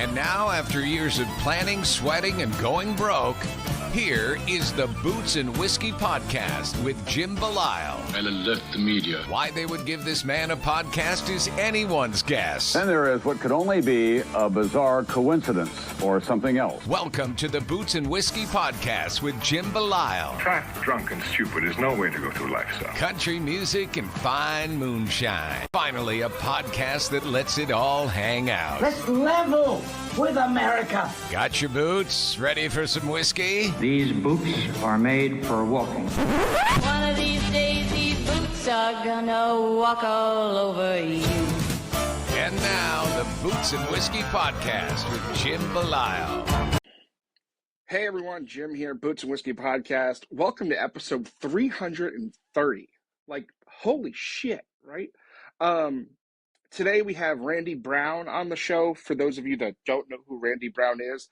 And now, after years of planning, sweating, and going broke, here is the Boots and Whiskey Podcast with Jim Belisle. I'll alert the media. Why they would give this man a podcast is anyone's guess. Then there is what could only be a bizarre coincidence or something else. Welcome to the Boots and Whiskey Podcast with Jim Belisle. Fat, drunk, and stupid is no way to go through life, son. Country music and fine moonshine. Finally, a podcast that lets it all hang out. Let's level with America. Got your boots? Ready for some whiskey? These boots are made for walking. One of these days, these boots are gonna walk all over you. And now, the Boots and Whiskey Podcast with Jim Belisle. Hey everyone, Jim here, Boots and Whiskey Podcast. Welcome to episode 330. Like, holy shit, right? Today we have Randy Brown on the show. For those of you that don't know who Randy Brown is,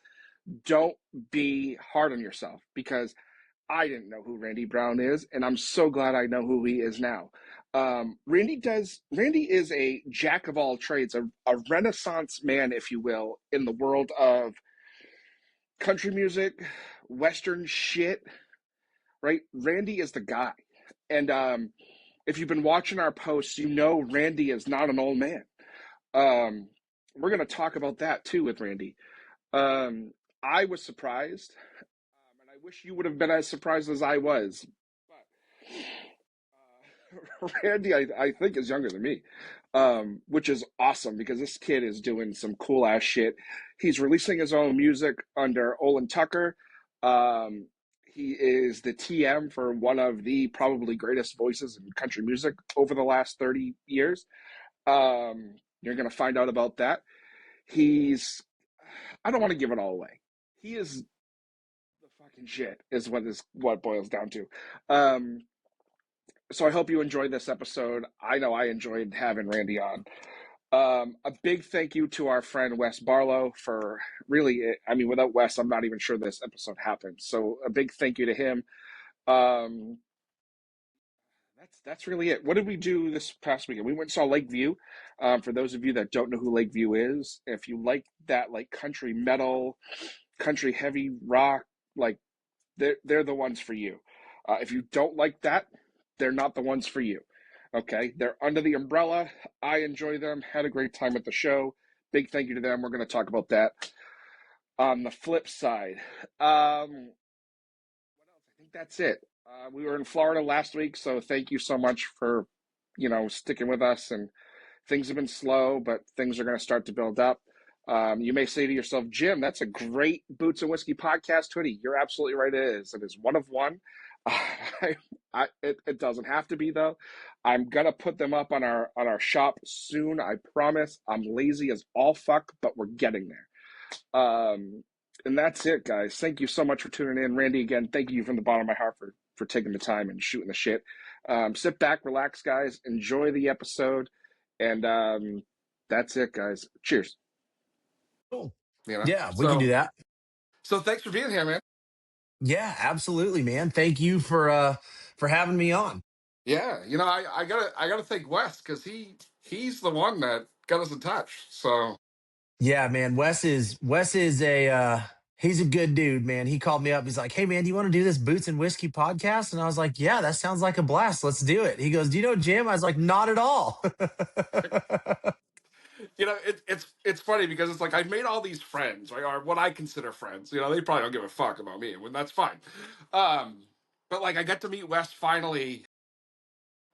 don't be hard on yourself, because I didn't know who Randy Brown is, and I'm so glad I know who he is now. Randy is a jack of all trades, a renaissance man, if you will, in the world of country music, Western shit, right? Randy is the guy. And if you've been watching our posts, you know Randy is not an old man. We're going to talk about that too with Randy. I was surprised, and I wish you would have been as surprised as I was. But Randy, I think, is younger than me, which is awesome because this kid is doing some cool ass shit. He's releasing his own music under Olin Tucker. He is the TM for one of the probably greatest voices in country music over the last 30 years. You're going to find out about that. I don't want to give it all away. He is the fucking shit is what it boils down to. So I hope you enjoyed this episode. I know I enjoyed having Randy on. A big thank you to our friend Wes Barlow for really, I mean, without Wes, I'm not even sure this episode happened. So a big thank you to him. That's really it. What did we do this past weekend? We went and saw Lakeview. For those of you that don't know who Lakeview is, if you like that, like country metal, country heavy rock, like they're the ones for you. If you don't like that, they're not the ones for you. Okay, they're under the umbrella. I enjoy them. Had a great time at the show. Big thank you to them. We're going to talk about that. On the flip side, what else? I think that's it. We were in Florida last week, so thank you so much for, sticking with us. And things have been slow, but things are going to start to build up. You may say to yourself, Jim, that's a great Boots and Whiskey Podcast hoodie. You're absolutely right. It is. It is one of one. It doesn't have to be, though. I'm gonna put them up on our shop soon. I promise. I'm lazy as all fuck, but we're getting there. And that's it, guys. Thank you so much for tuning in, Randy. Again, thank you from the bottom of my heart for taking the time and shooting the shit. Sit back, relax, guys. Enjoy the episode, and that's it, guys. Cheers. Cool. Yeah, we can do that. So thanks for being here, man. Yeah, absolutely, man. Thank you for having me on. Yeah, I gotta thank Wes because he's the one that got us in touch. So yeah, man, Wes is a he's a good dude, man. He called me up. He's like, "Hey, man, do you want to do this Boots and Whiskey podcast?" And I was like, "Yeah, that sounds like a blast. Let's do it." He goes, "Do you know Jim?" I was like, "Not at all." It's funny because it's like I made all these friends, right, or what I consider friends. They probably don't give a fuck about me, and that's fine. But like I got to meet Wes finally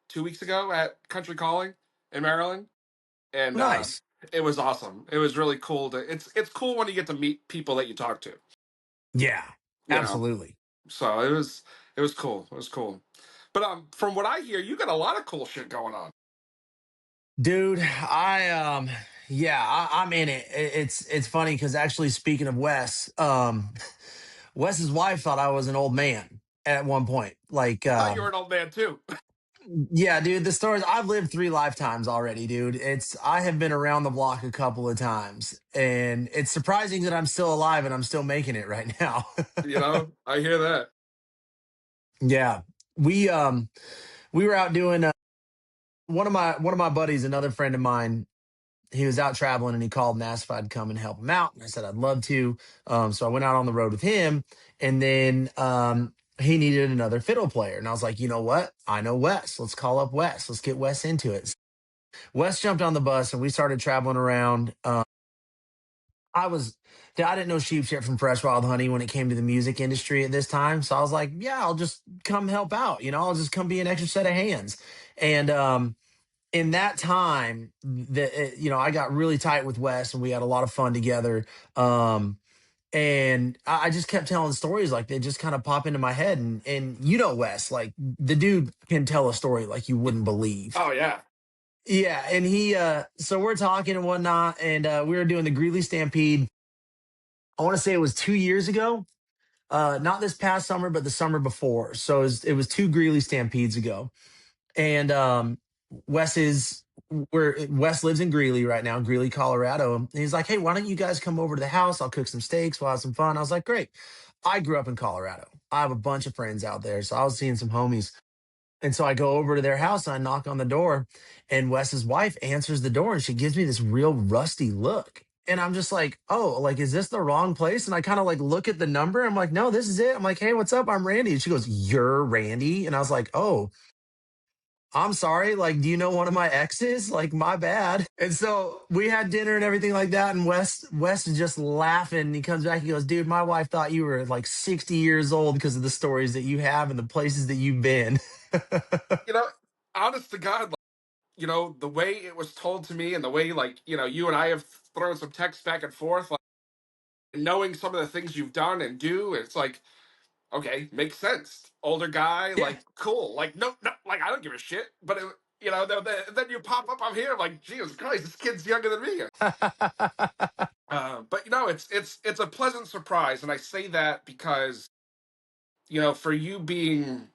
2 weeks ago at Country Calling in Maryland, and nice. It was awesome. It was really cool it's cool when you get to meet people that you talk to. Yeah, absolutely. So it was cool. It was cool. But from what I hear, you got a lot of cool shit going on. Dude, I'm in it. It's funny because actually, speaking of Wes, Wes's wife thought I was an old man at one point. Like, I thought you were an old man too. Yeah, dude, the stories, I've lived 3 lifetimes already, dude. I have been around the block a couple of times, and it's surprising that I'm still alive and I'm still making it right now. I hear that. Yeah. We were out doing one of my buddies, another friend of mine, he was out traveling and he called and asked if I'd come and help him out. And I said I'd love to. So I went out on the road with him, and then he needed another fiddle player. And I was like, you know what? I know Wes. Let's call up Wes. Let's get Wes into it. Wes jumped on the bus and we started traveling around. I was, I didn't know sheep shit from fresh wild honey when it came to the music industry at this time. So I was like, yeah, I'll just come help out. I'll just come be an extra set of hands. And in that time, I got really tight with Wes and we had a lot of fun together. And I just kept telling stories like they just kind of pop into my head. And Wes, like the dude can tell a story like you wouldn't believe. Oh yeah. Yeah, and so we're talking and whatnot, and we were doing the Greeley Stampede. I want to say it was 2 years ago, not this past summer, but the summer before. So it was two Greeley Stampedes ago, and Wes lives in Greeley right now, Greeley, Colorado. And he's like, "Hey, why don't you guys come over to the house? I'll cook some steaks. We'll have some fun." I was like, "Great." I grew up in Colorado. I have a bunch of friends out there, so I was seeing some homies. And so I go over to their house and I knock on the door, and Wes's wife answers the door and she gives me this real rusty look. And I'm just like, oh, like, is this the wrong place? And I kind of like look at the number. I'm like, no, this is it. I'm like, hey, what's up? I'm Randy. And she goes, you're Randy? And I was like, oh, I'm sorry. Like, do you know one of my exes? Like, my bad. And so we had dinner and everything like that. And Wes is just laughing. He comes back. He goes, dude, my wife thought you were like 60 years old because of the stories that you have and the places that you've been. Honest to God, the way it was told to me and the way, you and I have thrown some text back and forth, like, knowing some of the things you've done and do, it's like, okay, makes sense. Older guy, Yeah. like, cool. Like, no, like, I don't give a shit. But, then you pop up, I'm here, I'm like, Jesus Christ, this kid's younger than me. But, it's a pleasant surprise. And I say that because, for you being,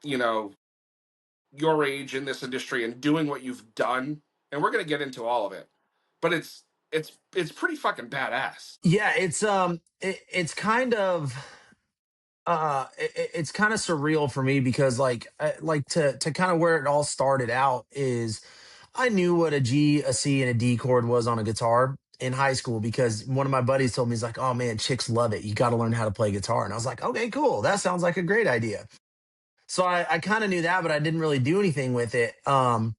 your age in this industry and doing what you've done, and we're going to get into all of it, but it's pretty fucking badass. Yeah, it's kind of it's kind of surreal for me because like to kind of where it all started out is I knew what a G, a C, and a D chord was on a guitar in high school because one of my buddies told me, he's like, oh man, chicks love it. You got to learn how to play guitar. And I was like, okay, cool. That sounds like a great idea. So I kind of knew that, but I didn't really do anything with it. All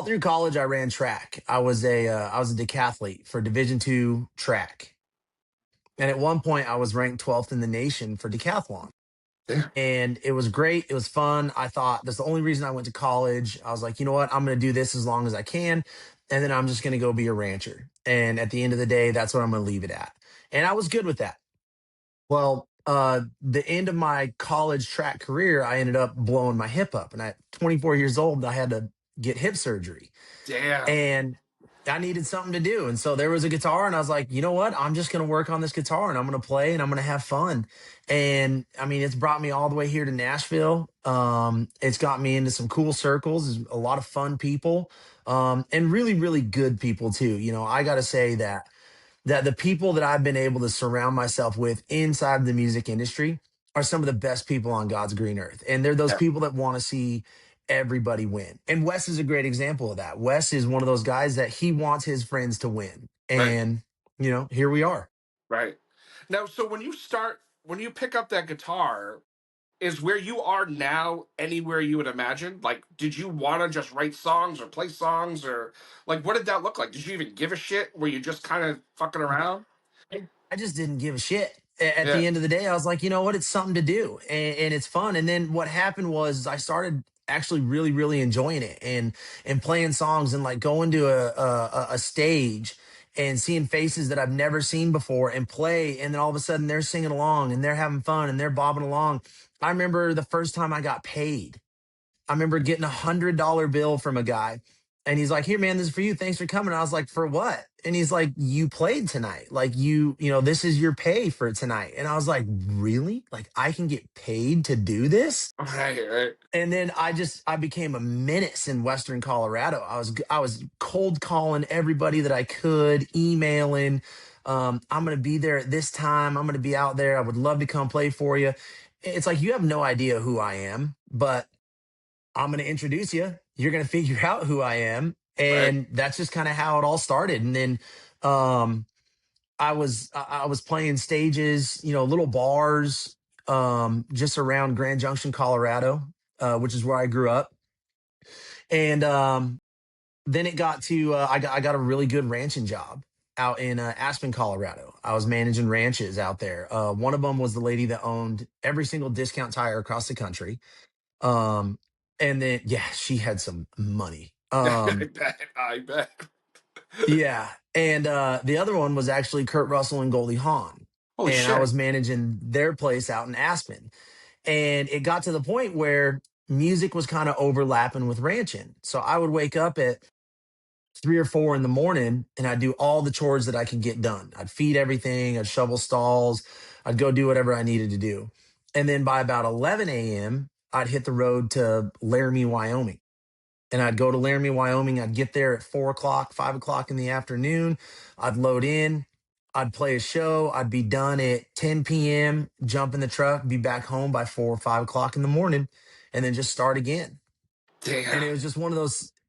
through college, I ran track. I was a decathlete for Division II track, and at one point, I was ranked 12th in the nation for decathlon. Yeah. And it was great. It was fun. I thought that's the only reason I went to college. I was like, you know what? I'm going to do this as long as I can, and then I'm just going to go be a rancher. And at the end of the day, that's what I'm going to leave it at. And I was good with that. Well, the end of my college track career, I ended up blowing my hip up. And at 24 years old, I had to get hip surgery. Damn. And I needed something to do. And so there was a guitar, and I was like, you know what? I'm just going to work on this guitar and I'm going to play and I'm going to have fun. And I mean, it's brought me all the way here to Nashville. It's got me into some cool circles, a lot of fun people, and really, really good people too. I got to say that the people that I've been able to surround myself with inside the music industry are some of the best people on God's green earth. And they're those people that want to see everybody win. And Wes is a great example of that. Wes is one of those guys that he wants his friends to win. And, here we are. Right. Now, so when you pick up that guitar, is where you are now anywhere you would imagine? Like, did you want to just write songs or play songs, or like, what did that look like? Did you even give a shit? Were you just kind of fucking around? I just didn't give a shit. At Yeah. the end of the day, I was like, you know what? It's something to do, and it's fun. And then what happened was I started actually really, really enjoying it and playing songs and like going to a stage and seeing faces that I've never seen before and play. And then all of a sudden they're singing along and they're having fun and they're bobbing along. I remember the first time I got paid. I remember getting $100 bill from a guy, and he's like, here, man, this is for you. Thanks for coming. And I was like, for what? And he's like, you played tonight. Like this is your pay for tonight. And I was like, really? Like I can get paid to do this? Right. And then I became a menace in Western Colorado. I was cold calling everybody that I could, emailing. I'm going to be there at this time. I'm going to be out there. I would love to come play for you. It's like, you have no idea who I am, but I'm going to introduce you. You're going to figure out who I am. Right. And that's just kind of how it all started. And then um, I was playing stages, little bars, just around Grand Junction, Colorado, which is where I grew up. And then it got to I got a really good ranching job out in Aspen, Colorado. I was managing ranches out there. One of them was the lady that owned every single discount tire across the country. Um, and then yeah, she had some money. I bet. Yeah. And the other one was actually Kurt Russell and Goldie Hawn. Holy And I shit. was managing their place out in Aspen. And it got to the point where music was kind of overlapping with ranching. So I would wake up at 3 or 4 in the morning and I'd do all the chores that I could get done. I'd feed everything, I'd shovel stalls, I'd go do whatever I needed to do. And then by about 11 a.m., I'd hit the road to Laramie, Wyoming. And I'd go to Laramie, Wyoming. I'd get there at 4 o'clock, 5 o'clock in the afternoon. I'd load in. I'd play a show. I'd be done at 10 p.m., jump in the truck, be back home by 4 or 5 o'clock in the morning, and then just start again. And Damn. it was just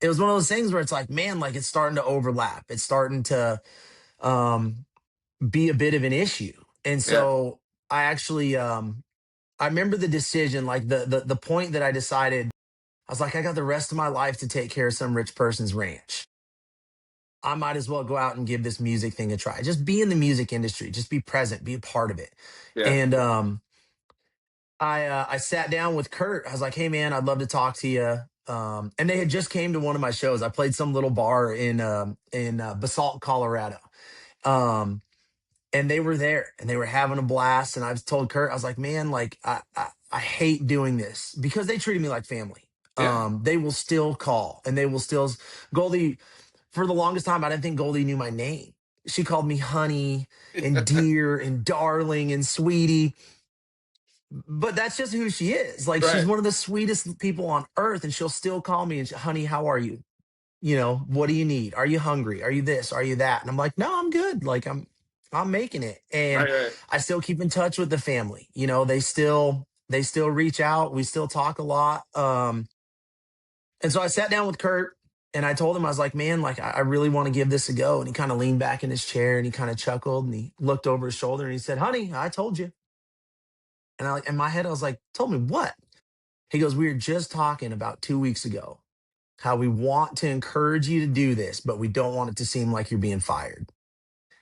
it was one of those things where it's like, man, like it's starting to overlap. It's starting to um, be a bit of an issue. And Yeah. so I actually, I remember the decision, like the point that I decided, I was like, I got the rest of my life to take care of some rich person's ranch. I might as well go out and give this music thing a try. Just be in the music industry, just be present, be a part of it. Yeah. And I sat down with Kurt. I was like, "Hey man, I'd love to talk to you." And they had just came to one of my shows. I played some little bar in Basalt, Colorado. Um, and they were there and they were having a blast. And I was told Kurt, I was like, "Man, like I hate doing this because they treated me like family. Yeah. They will still call and they will still Goldie for the longest time. I didn't think Goldie knew my name. She called me honey and dear and darling and sweetie, but that's just who she is. Like she's Right. one of the sweetest people on earth, and she'll still call me and honey, how are you? What do you need? Are you hungry? Are you this? Are you that? And I'm like, no, I'm good. Like I'm making it, and Right. I still keep in touch with the family. They still reach out. We still talk a lot. And so I sat down with Kurt and I told him, I was like, man, like I really want to give this a go. And he kind of leaned back in his chair and he kind of chuckled and he looked over his shoulder and he said, honey, I told you. And in my head, I was like, told me what? He goes, we were just talking about 2 weeks ago how we want to encourage you to do this, but we don't want it to seem like you're being fired.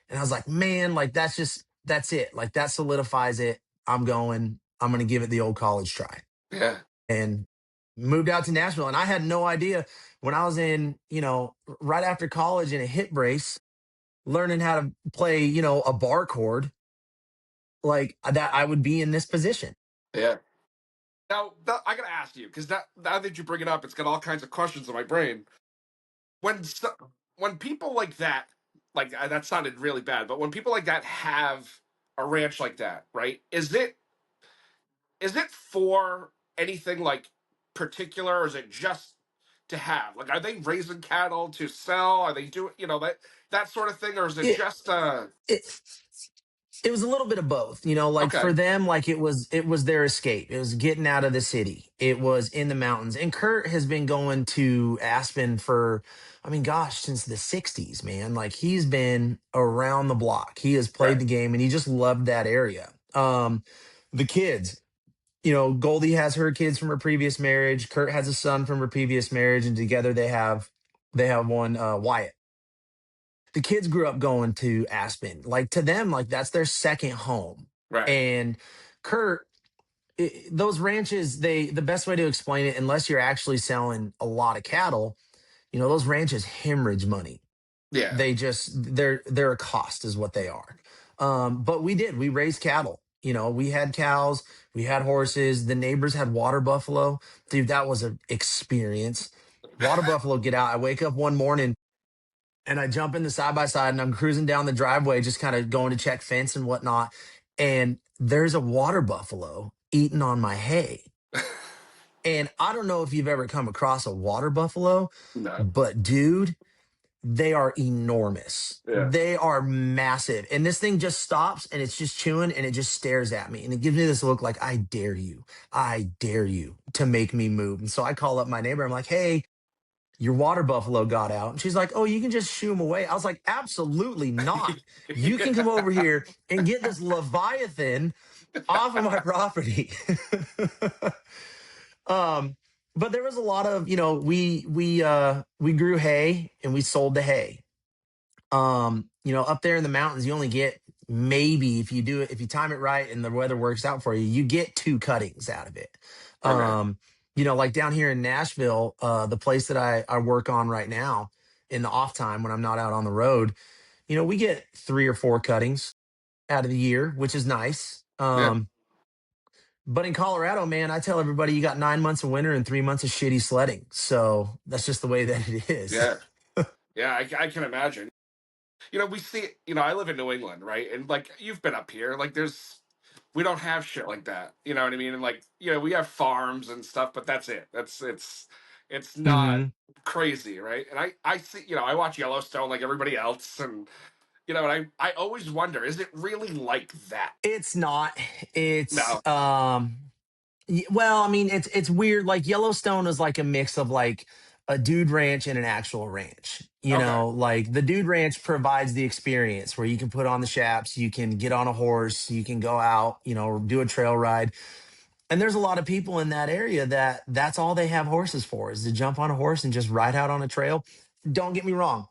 And I was like, man, like that's it. Like that solidifies it. I'm going to give it the old college try. Yeah. And moved out to Nashville. And I had no idea when I was in, right after college in a hip brace, learning how to play, a bar chord, like that I would be in this position. Yeah. Now, I gotta ask you because now that you bring it up, it's got all kinds of questions in my brain. When when people like that, like that sounded really bad, but when people like that have a ranch like that, right? Is it for anything like particular, or is it just to have? Like, are they raising cattle to sell? Are they doing that sort of thing, or is it It, just it, it was a little bit of both, like okay? for them, like it was their escape. It was getting out of the city. It was in the mountains. And Kurt has been going to Aspen for, I mean, gosh, since the 60s, man. Like he's been around the block. He has played Right. the game and he just loved that area. The kids, Goldie has her kids from her previous marriage. Kurt has a son from her previous marriage, and together they have one, Wyatt. The kids grew up going to Aspen. Like to them, like that's their second home. Right. And Kurt, those ranches, the best way to explain it, unless you're actually selling a lot of cattle, those ranches hemorrhage money. Yeah. They're a cost is what they are. But we raised cattle. We had cows, we had horses. The neighbors had water buffalo. Dude, that was an experience. Water buffalo get out. I wake up one morning and I jump in the side by side and I'm cruising down the driveway, just kind of going to check fence and whatnot. And there's a water buffalo eating on my hay. And I don't know if you've ever come across a water buffalo, No. but dude, they are enormous. Yeah. They are massive. And this thing just stops and it's just chewing and it just stares at me. And it gives me this look like, I dare you. I dare you to make me move. And so I call up my neighbor. I'm like, hey, your water buffalo got out. And she's like, oh, you can just shoo him away. I was like, absolutely not. You can come over here and get this Leviathan off of my property. But there was a lot of, we grew hay and we sold the hay. Up there in the mountains, you only get maybe if you time it right and the weather works out for you, you get 2 cuttings out of it. Okay. Like down here in Nashville, the place that I work on right now in the off time when I'm not out on the road, we get 3 or 4 cuttings out of the year, which is nice. Yeah. But in Colorado, man, I tell everybody you got 9 months of winter and 3 months of shitty sledding. So that's just the way that it is. Yeah. Yeah. I can imagine. We see, I live in New England, right? And like, you've been up here, like we don't have shit like that. You know what I mean? And like, we have farms and stuff, but that's it. It's not hmm crazy, right? And I see, I watch Yellowstone like everybody else. And, and I always wonder, is it really like that? It's not. It's No. well, I mean, it's weird. Like Yellowstone is like a mix of like a dude ranch and an actual ranch. Okay. Like the dude ranch provides the experience where you can put on the chaps, you can get on a horse, you can go out, do a trail ride. And there's a lot of people in that area that's all they have horses for is to jump on a horse and just ride out on a trail. Don't get me wrong.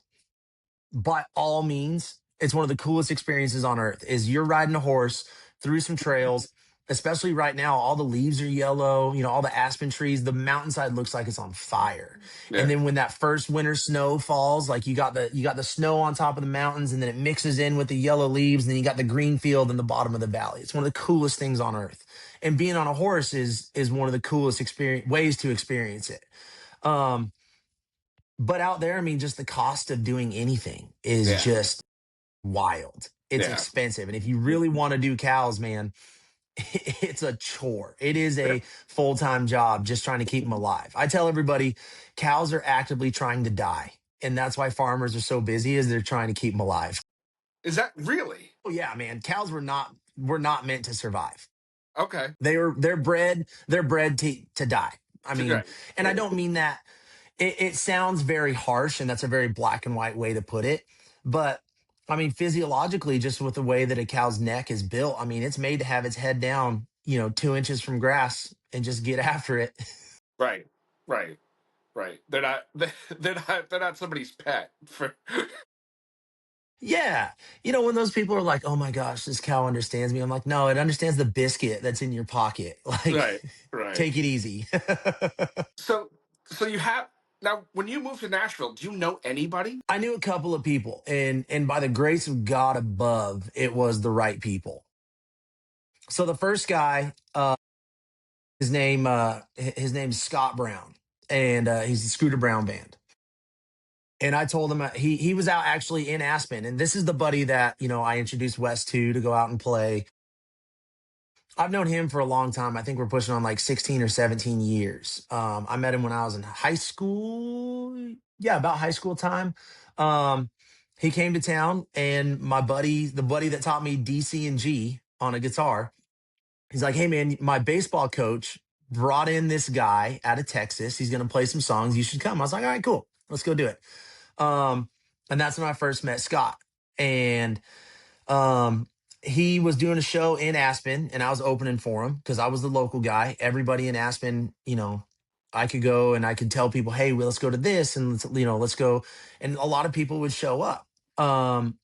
By all means, it's one of the coolest experiences on earth is you're riding a horse through some trails, especially right now. All the leaves are yellow, all the aspen trees, the mountainside looks like it's on fire. And Yeah. then when that first winter snow falls, like you got the snow on top of the mountains and then it mixes in with the yellow leaves, and then you got the green field in the bottom of the valley. It's one of the coolest things on earth. And being on a horse is one of the coolest ways to experience it. But out there, I mean, just the cost of doing anything is Yeah. just wild. It's Yeah. expensive. And if you really want to do cows, man, it's a chore. It is a full-time job just trying to keep them alive. I tell everybody cows are actively trying to die. And that's why farmers are so busy is they're trying to keep them alive. Is that really? Oh yeah, man. Cows were not meant to survive. Okay. They're bred to die. I mean, Right. and I don't mean that it sounds very harsh, and that's a very black and white way to put it. But I mean, physiologically, just with the way that a cow's neck is built, I mean, it's made to have its head down, 2 inches from grass and just get after it. Right. Right. Right. They're not somebody's pet for Yeah. When those people are like, oh my gosh, this cow understands me. I'm like, no, it understands the biscuit that's in your pocket. Like, Right. Right. take it easy. So you have now when you moved to Nashville, do you know anybody? I knew a couple of people, and by the grace of God above, it was the right people. So the first guy, his name's Scott Brown, and he's the Scooter Brown Band. And I told him he was out actually in Aspen, and this is the buddy that I introduced Wes to go out and play. I've known him for a long time. I think we're pushing on like 16 or 17 years. I met him when I was in high school. Yeah, about high school time. He came to town, and the buddy that taught me D, C, and G on a guitar, he's like, hey, man, my baseball coach brought in this guy out of Texas. He's going to play some songs. You should come. I was like, all right, cool. Let's go do it. And that's when I first met Scott. And he was doing a show in Aspen, and I was opening for him because I was the local guy. Everybody in Aspen, I could go and I could tell people, hey, well, let's go to this and let's go. And a lot of people would show up. And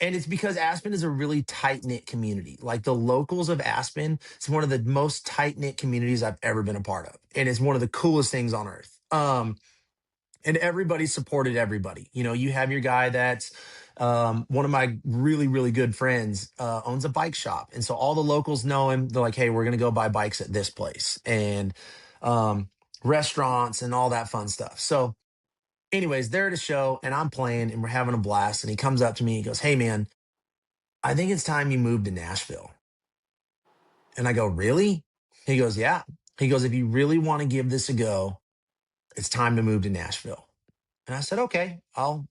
it's because Aspen is a really tight knit community. Like the locals of Aspen, it's one of the most tight knit communities I've ever been a part of. And it's one of the coolest things on earth. And everybody supported everybody. You have your guy that's one of my really, really good friends owns a bike shop. And so all the locals know him. They're like, hey, we're going to go buy bikes at this place, and restaurants and all that fun stuff. So anyways, they're at a show and I'm playing and we're having a blast. And he comes up to me and he goes, hey, man, I think it's time you move to Nashville. And I go, really? He goes, yeah. He goes, if you really want to give this a go, it's time to move to Nashville. And I said, okay, I'll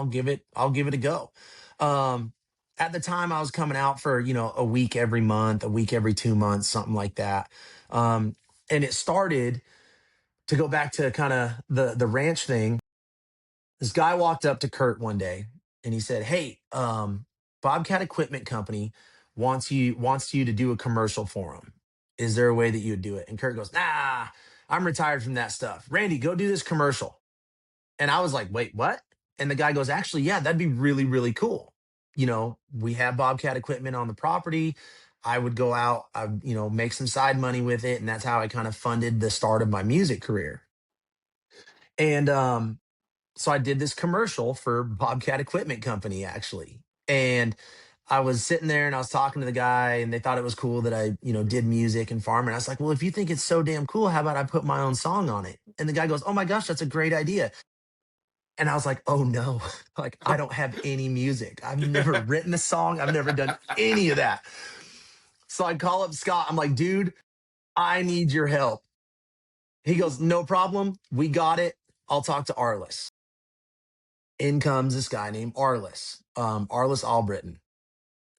give it a go. At the time I was coming out for, a week every month, a week every 2 months, something like that. And it started to go back to kind of the ranch thing. This guy walked up to Kurt one day and he said, "Hey, Bobcat Equipment Company wants you to do a commercial for them. Is there a way that you would do it?" And Kurt goes, "Nah, I'm retired from that stuff. Randy, go do this commercial." And I was like, "Wait, what?" And the guy goes, "Actually, yeah, that'd be really, really cool. We have Bobcat Equipment on the property. I would go out, make some side money with it, and that's how I kind of funded the start of my music career." And so I did this commercial for Bobcat Equipment Company, actually. And I was sitting there and I was talking to the guy, and they thought it was cool that I, did music and farm. And I was like, "Well, if you think it's so damn cool, how about I put my own song on it?" And the guy goes, "Oh my gosh, that's a great idea." And I was like, "Oh no, like I don't have any music. I've never written a song. I've never done any of that." So I call up Scott. I'm like, "Dude, I need your help." He goes, "No problem. We got it. I'll talk to Arliss." In comes this guy named Arliss Albritton.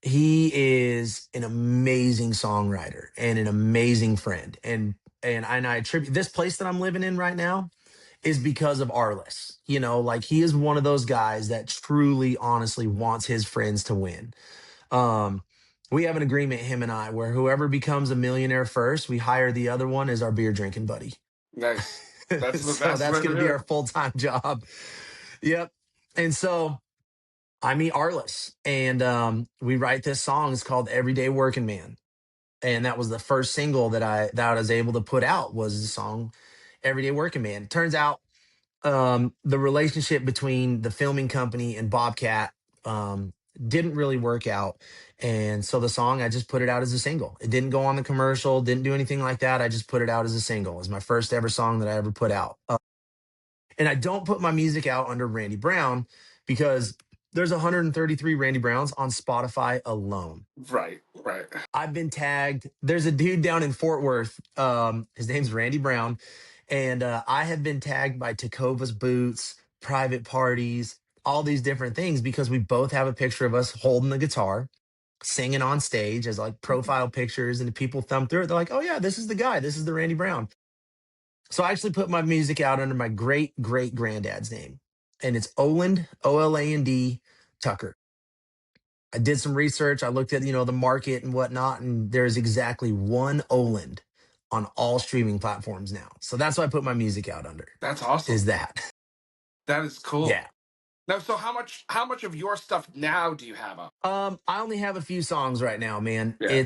He is an amazing songwriter and an amazing friend. And I attribute this place that I'm living in right now is because of Arliss. Like he is one of those guys that truly, honestly wants his friends to win. We have an agreement, him and I, where whoever becomes a millionaire first, we hire the other one as our beer drinking buddy. Nice. That's the So best. that's way going to to be do our it. full-time job. Yep. And so I meet Arliss, and we write this song. It's called "Everyday Working Man," and that was the first single that I was able to put out, was the song "Everyday Working Man." Turns out the relationship between the filming company and Bobcat didn't really work out, and so the song, I just put it out as a single. It didn't go on the commercial, didn't do anything like that. I just put it out as a single. It was my first ever song that I ever put out. And I don't put my music out under Randy Brown because there's 133 Randy Browns on Spotify alone. Right. I've been tagged. There's a dude down in Fort Worth. His name's Randy Brown. And I have been tagged by Takova's Boots, Private Parties, all these different things because we both have a picture of us holding the guitar, singing on stage as like profile pictures. And the people thumb through it. They're like, "Oh, yeah, this is the guy. This is the Randy Brown." So I actually put my music out under my great great granddad's name, and it's Oland, Oland Tucker. I did some research. I looked at the market and whatnot, and there's exactly one Oland on all streaming platforms now. So that's what I put my music out under. That's awesome. Is that? That is cool. Yeah. Now, so how much of your stuff now do you have up? I only have a few songs right now, man. Yeah.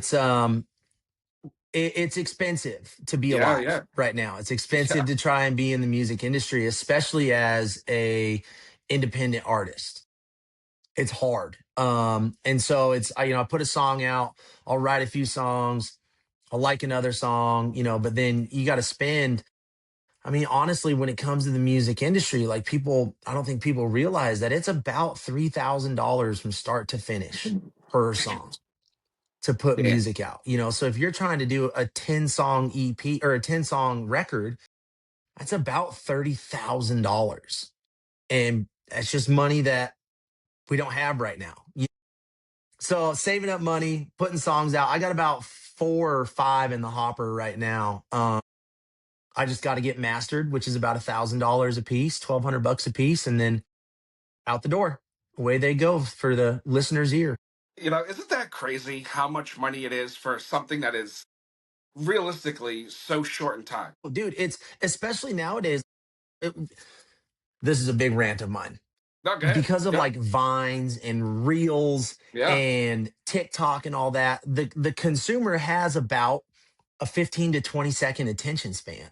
It's expensive to be Yeah, alive yeah. right now. It's expensive Yeah. to try and be in the music industry, especially as a independent artist. It's hard. And so I put a song out, I'll write a few songs, I'll like another song, but then you got to spend. I mean, honestly, when it comes to the music industry, like I don't think people realize that it's about $3,000 from start to finish per song to put Yeah. music out. So if you're trying to do a 10-song EP or a 10-song record, that's about $30,000. And that's just money that we don't have right now. So saving up money, putting songs out. I got about 4 or 5 in the hopper right now. I just got to get mastered, which is about $1,000 a piece, $1,200 a piece, and then out the door. Away they go for the listener's ear. Isn't that crazy how much money it is for something that is realistically so short in time? Dude, it's especially nowadays. This is a big rant of mine. Okay. Because of Yeah. like Vines and Reels Yeah. and TikTok and all that, the consumer has about a 15 to 20 second attention span.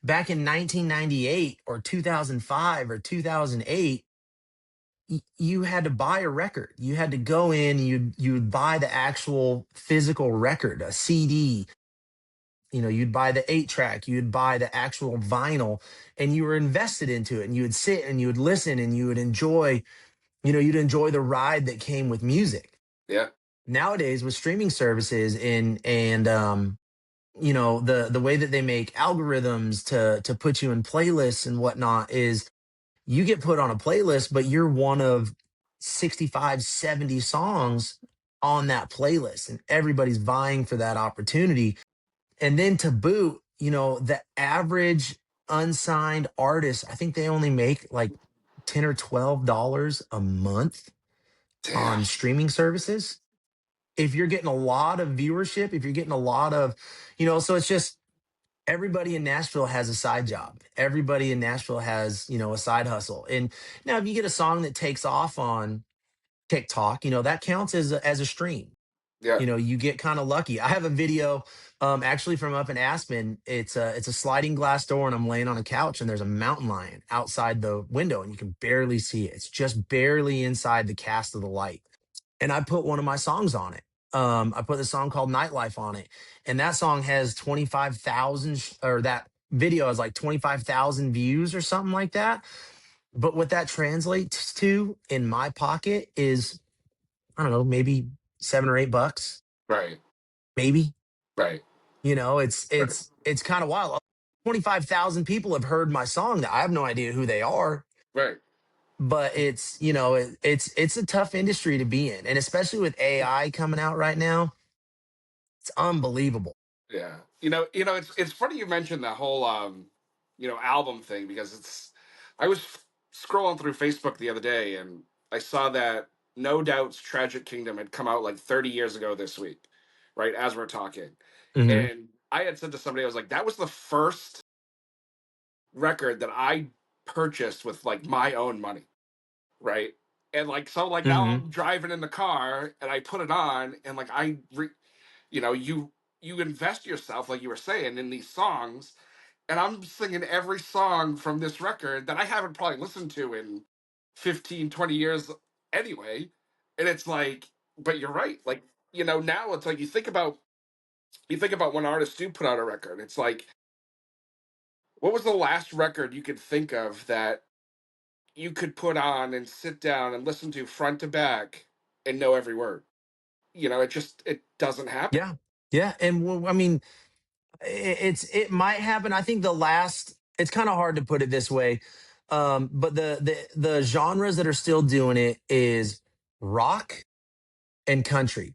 Back in 1998 or 2005 or 2008, you had to buy a record. You had to go in, you'd buy the actual physical record, a CD. You'd buy the 8-track, you'd buy the actual vinyl, and you were invested into it, and you would sit and you would listen and you would enjoy, you'd enjoy the ride that came with music. Yeah. Nowadays with streaming services and the way that they make algorithms to put you in playlists and whatnot is you get put on a playlist, but you're one of 65, 70 songs on that playlist, and everybody's vying for that opportunity. And then to boot, the average unsigned artist, I think they only make like $10 or $12 a month Damn. on streaming services. If you're getting a lot of viewership, if you're getting a lot of, so it's just everybody in Nashville has a side job. Everybody in Nashville has, a side hustle. And now if you get a song that takes off on TikTok, that counts as a stream. Yeah. You get kind of lucky. I have a video actually from up in Aspen. It's a sliding glass door and I'm laying on a couch and there's a mountain lion outside the window and you can barely see it. It's just barely inside the cast of the light. And I put one of my songs on it. I put the song called Nightlife on it. And that song has 25,000 or that video has like 25,000 views or something like that. But what that translates to in my pocket is, I don't know, maybe $7 or $8, Right. maybe. Right. It's kind of wild. 25,000 people have heard my song. I have no idea who they are, Right. but it's a tough industry to be in, and especially with AI coming out right now, it's unbelievable. Yeah. It's funny you mentioned that whole album thing because I was scrolling through Facebook the other day and I saw that No Doubt's Tragic Kingdom had come out like 30 years ago this week, right? As we're talking. Mhm. And I had said to somebody, I was like, that was the first record that I purchased with like my own money, right? And like now Mhm. I'm driving in the car and I put it on and like you invest yourself, like you were saying, in these songs, and I'm singing every song from this record that I haven't probably listened to in 15, 20 years anyway. And it's like, but you're right, like, now it's like you think about when artists do put out a record, it's like, what was the last record you could think of that you could put on and sit down and listen to front to back and know every word? It doesn't happen. Yeah, yeah, and I mean, it might happen. I think the last. It's kind of hard to put it this way, but the genres that are still doing it is rock and country,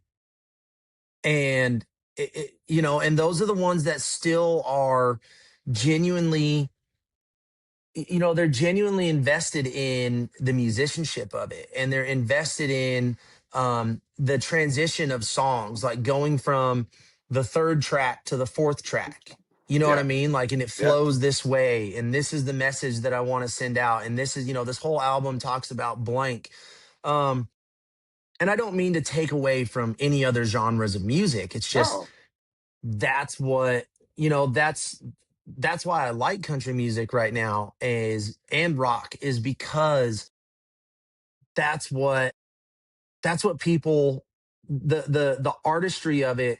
and and those are the ones that still are genuinely, they're genuinely invested in the musicianship of it, and they're invested in the transition of songs, like going from the third track to the fourth track. You know what I Yeah. mean? Like, and it Yeah. flows this way, and this is the message that I want to send out, and this is, this whole album talks about blank. Um, and I don't mean to take away from any other genres of music. It's just No. that's what you know that's why I like country music right now and rock, is because that's what people, the artistry of it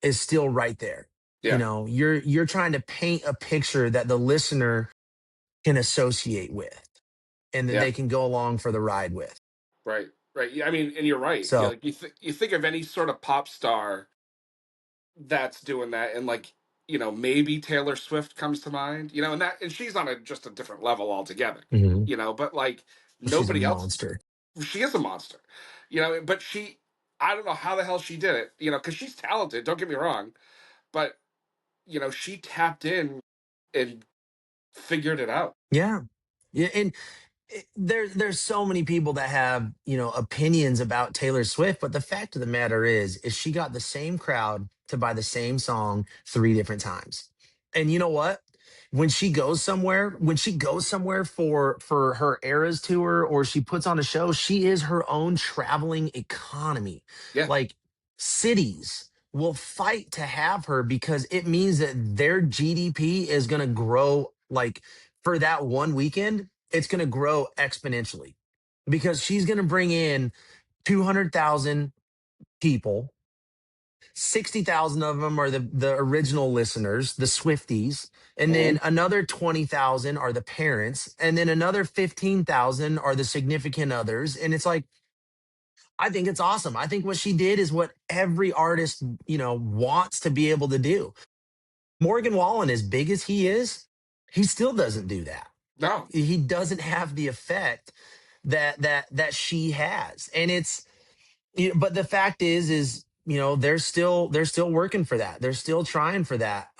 is still right there. Yeah. You're trying to paint a picture that the listener can associate with and that Yeah. they can go along for the ride with. Right. Right. Yeah, I mean, and you're right. Yeah, So like you think of any sort of pop star that's doing that, and like, maybe Taylor Swift comes to mind, and she's on just a different level altogether. mhm. But like She's a nobody else, monster. she is a monster. But I don't know how the hell she did it, because she's talented, don't get me wrong, but she tapped in and figured it out. Yeah. Yeah, and there's so many people that have opinions about Taylor Swift, but the fact of the matter is she got the same crowd to buy the same song 3 different times. And you know what? When she goes somewhere for her Eras tour, or she puts on a show, she is her own traveling economy. Yeah. Like, cities will fight to have her because it means that their GDP is going to grow, like, for that one weekend, it's going to grow exponentially because she's going to bring in 200,000 people. 60,000 of them are the original listeners, the Swifties. And then Mhm. another 20,000 are the parents. And then another 15,000 are the significant others. And it's like, I think it's awesome. I think what she did is what every artist, wants to be able to do. Morgan Wallen, as big as he is, he still doesn't do that. No. He doesn't have the effect that she has. And but the fact is they're still working for that. They're still trying for that.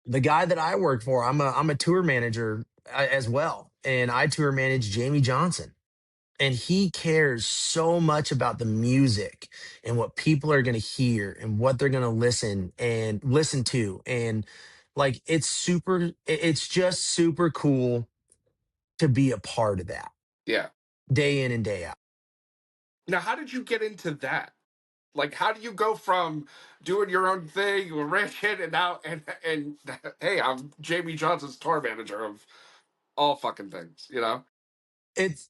The guy that I work for, I'm a tour manager as well. and I tour manage Jamey Johnson. And he cares so much about the music and what people are going to hear and what they're going to listen to. And like, it's just super cool to be a part of that Yeah. day in and day out. Now, how did you get into that? Like, how do you go from doing your own thing, you're rich, and now and hey, I'm Jamey Johnson's tour manager of all fucking things, you know? It's,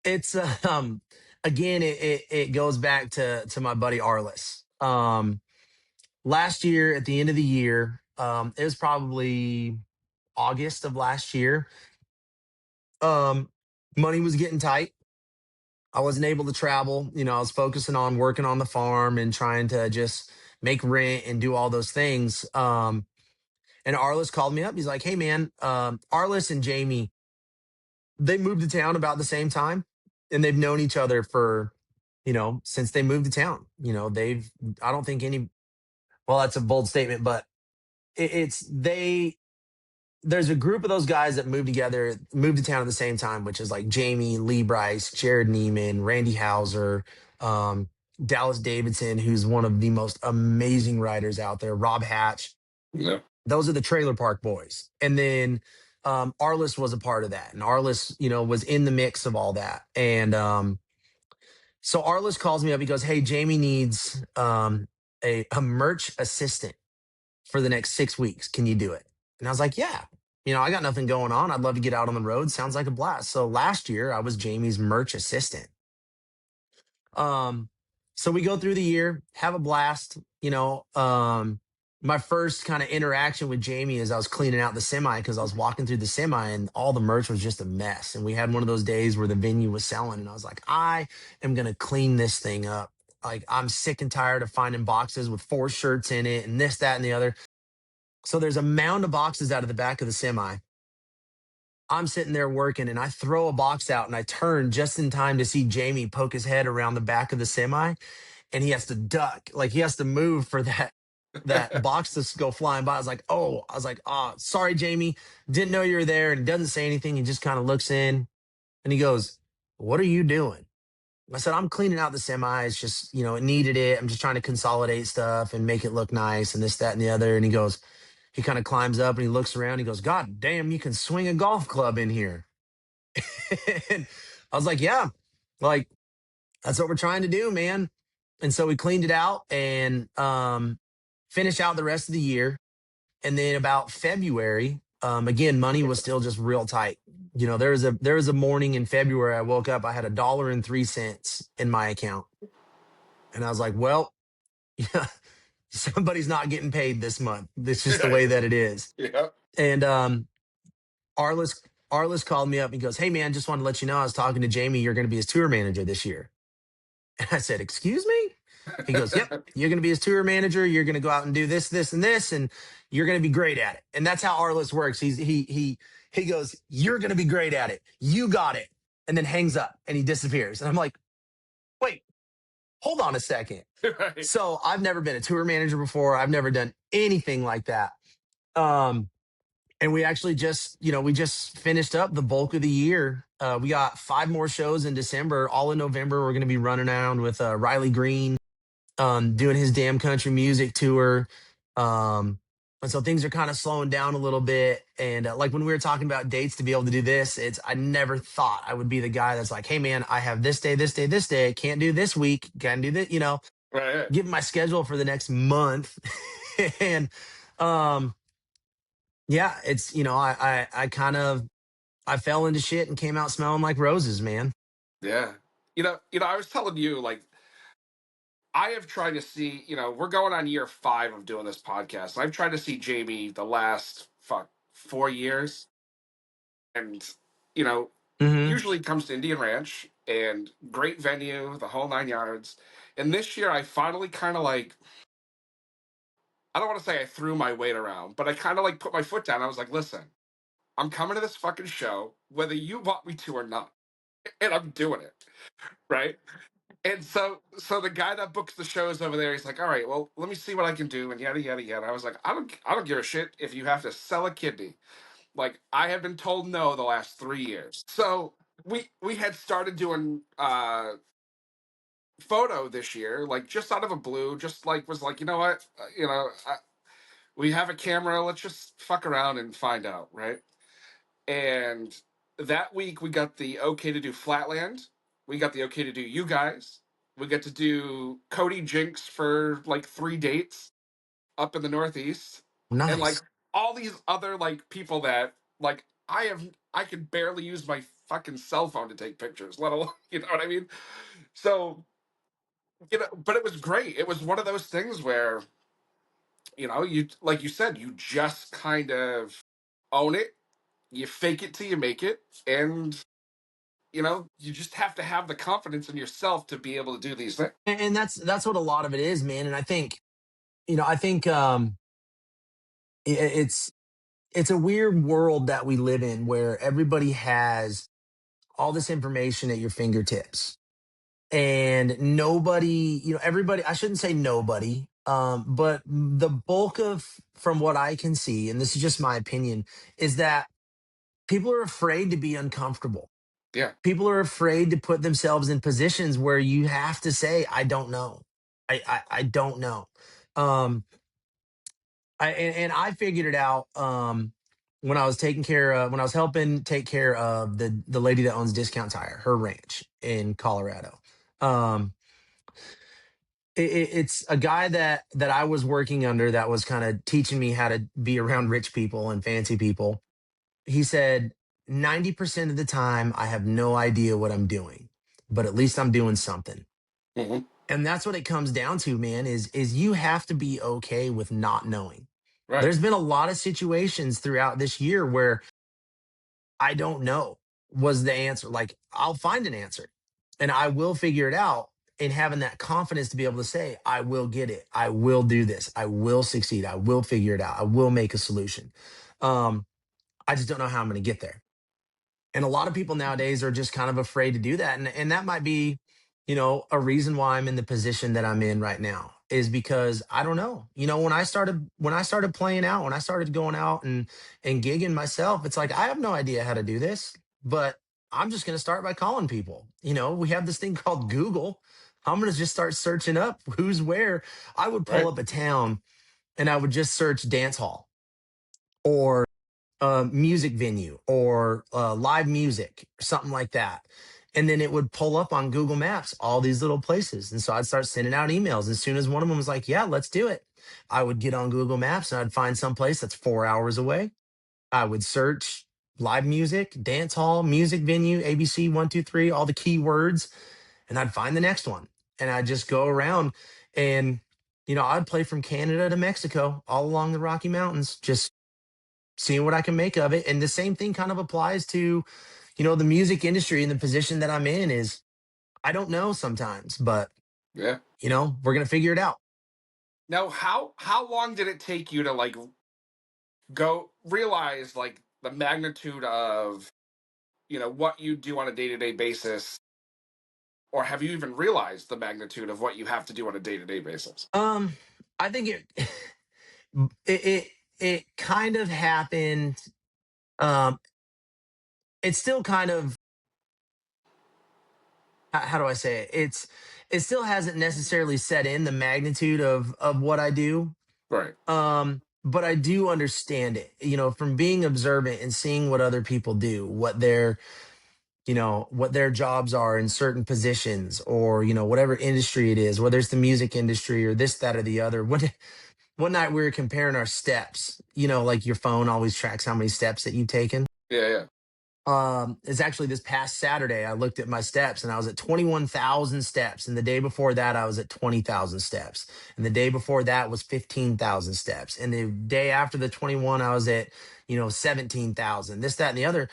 it's, again, it goes back to my buddy Arliss. Last year at the end of the year, it was probably August of last year. Money was getting tight. I wasn't able to travel. I was focusing on working on the farm and trying to just make rent and do all those things. And Arliss called me up. He's like, "Hey man, Arliss and Jamey, they moved to town about the same time, and they've known each other for, since they moved to town. I don't think any, well, that's a bold statement, but there's a group of those guys that moved to town at the same time, which is like Jamey, Lee Bryce, Jared Neiman, Randy Hauser, um, Dallas Davidson, who's one of the most amazing writers out there, Rob Hatch. Yeah. Those are the Trailer Park Boys. And then Arliss was a part of that. And Arliss, was in the mix of all that. And so Arliss calls me up. He goes, "Hey, Jamey needs a merch assistant for the next 6 weeks. Can you do it?" And I was like, "Yeah, I got nothing going on. I'd love to get out on the road. Sounds like a blast." So last year I was Jamey's merch assistant. So we go through the year, have a blast. My first kind of interaction with Jamey is I was cleaning out the semi because I was walking through the semi and all the merch was just a mess. And we had one of those days where the venue was selling, and I was like, I am going to clean this thing up. Like, I'm sick and tired of finding boxes with 4 shirts in it and this, that, and the other. So there's a mound of boxes out of the back of the semi. I'm sitting there working and I throw a box out and I turn just in time to see Jamey poke his head around the back of the semi, and he has to duck. Like, he has to move for that box to go flying by. I was like, "Oh, sorry, Jamey. Didn't know you were there." And he doesn't say anything. He just kind of looks in and he goes, "What are you doing?" I said, "I'm cleaning out the semi. It's just, it needed it. I'm just trying to consolidate stuff and make it look nice and this, that, and the other." And he kind of climbs up and he looks around. He goes, "God damn, you can swing a golf club in here." And I was like, "Yeah, like, that's what we're trying to do, man." And so we cleaned it out and finished out the rest of the year. And then about February, again, money was still just real tight. There was a morning in February I woke up, I had $1.03 in my account. And I was like, "Well, yeah, somebody's not getting paid this month. It's just the way that it is." Yeah. And Arliss called me up and he goes, "Hey man, just wanted to let you know I was talking to Jamey. You're going to be his tour manager this year." And I said, "Excuse me?" He goes, "Yep, you're going to be his tour manager. You're going to go out and do this, this, and this, and you're going to be great at it." And that's how Arliss works. He goes, "You're going to be great at it. You got it." And then hangs up and he disappears. And I'm like, "Wait, hold on a second." Right. So I've never been a tour manager before. I've never done anything like that. And we actually we just finished up the bulk of the year. We got 5 more shows in December. All in November, we're going to be running around with Riley Green, doing his Damn Country Music tour. And so things are kind of slowing down a little bit. And like when we were talking about dates to be able to do this, I never thought I would be the guy that's like, "Hey man, I have this day, this day, this day. Can't do this week. Can't do this," Right. give my schedule for the next month. And yeah, it's, I fell into shit and came out smelling like roses, man. Yeah. I was telling you, like, I have tried to see, we're going on year 5 of doing this podcast. I've tried to see Jamey the last 4 years. And, Hmm. usually comes to Indian Ranch and great venue, the whole 9 yards. And this year I finally kind of like, I don't want to say I threw my weight around, but I kind of like put my foot down. I was like, "Listen, I'm coming to this fucking show, whether you want me to or not. And I'm doing it." Right. And so the guy that books the shows over there, he's like, "All right, well, let me see what I can do," and yada yada yada. I was like, I don't give a shit if you have to sell a kidney. Like I have been told no the last 3 years. So we had started doing photo this year, like just out of a blue, just like was like, you know what, we have a camera, let's just fuck around and find out, right? And that week we got the okay to do Flatland, we got the okay to do you guys, we got to do Cody Jinx for like 3 dates up in the Northeast, and like Nice. all these other like people that like I could barely use my fucking cell phone to take pictures, let alone you know what I mean. So but it was great. It was one of those things where you like you said, you just kind of own it, you fake it till you make it, and you just have to have the confidence in yourself to be able to do these things. And that's what a lot of it is, man. And I think, I think it's a weird world that we live in where everybody has all this information at your fingertips. And nobody, everybody, I shouldn't say nobody, but the bulk of, from what I can see, and this is just my opinion, is that people are afraid to be uncomfortable. Yeah. People are afraid to put themselves in positions where you have to say, I don't know. I don't know. And I figured it out when I was when I was helping take care of the lady that owns Discount Tire, her ranch in Colorado. Um, it's a guy that I was working under that was kind of teaching me how to be around rich people and fancy people. He said 90% of the time I have no idea what I'm doing, but at least I'm doing something. Mm-hmm. And that's what it comes down to, man, is you have to be okay with not knowing. Right. There's been a lot of situations throughout this year where I don't know was the answer. Like I'll find an answer and I will figure it out, and having that confidence to be able to say, I will get it. I will do this. I will succeed. I will figure it out. I will make a solution. I just don't know how I'm going to get there. And a lot of people nowadays are just kind of afraid to do that. And that might be, a reason why I'm in the position that I'm in right now is because I don't know. When I started playing out, when I started going out and gigging myself, it's like I have no idea how to do this, but I'm just going to start by calling people. We have this thing called Google. I'm going to just start searching up who's where. I would pull Right. up a town and I would just search dance hall or music venue or live music, something like that. And then it would pull up on Google Maps, all these little places. And so I'd start sending out emails. As soon as one of them was like, yeah, let's do it, I would get on Google Maps and I'd find some place that's 4 hours away. I would search live music, dance hall, music venue, ABC 123, all the keywords, and I'd find the next one. And I'd just go around and, I'd play from Canada to Mexico, all along the Rocky Mountains, just seeing what I can make of it. And the same thing kind of applies to, the music industry, and the position that I'm in is I don't know sometimes, but Yeah. We're going to figure it out. Now, how long did it take you to like go realize like the magnitude of what you do on a day-to-day basis, or have you even realized the magnitude of what you have to do on a day-to-day basis? I think it kind of happened. It's still kind of, how do I say it? It still hasn't necessarily set in the magnitude of what I do. Right. But I do understand it, from being observant and seeing what other people do, what their jobs are in certain positions, or, whatever industry it is, whether it's the music industry or this, that, or the other. One night we were comparing our steps, like your phone always tracks how many steps that you've taken. Yeah. It's actually this past Saturday, I looked at my steps and I was at 21,000 steps. And the day before that, I was at 20,000 steps. And the day before that was 15,000 steps. And the day after the 21, I was at, 17,000, this, that, and the other.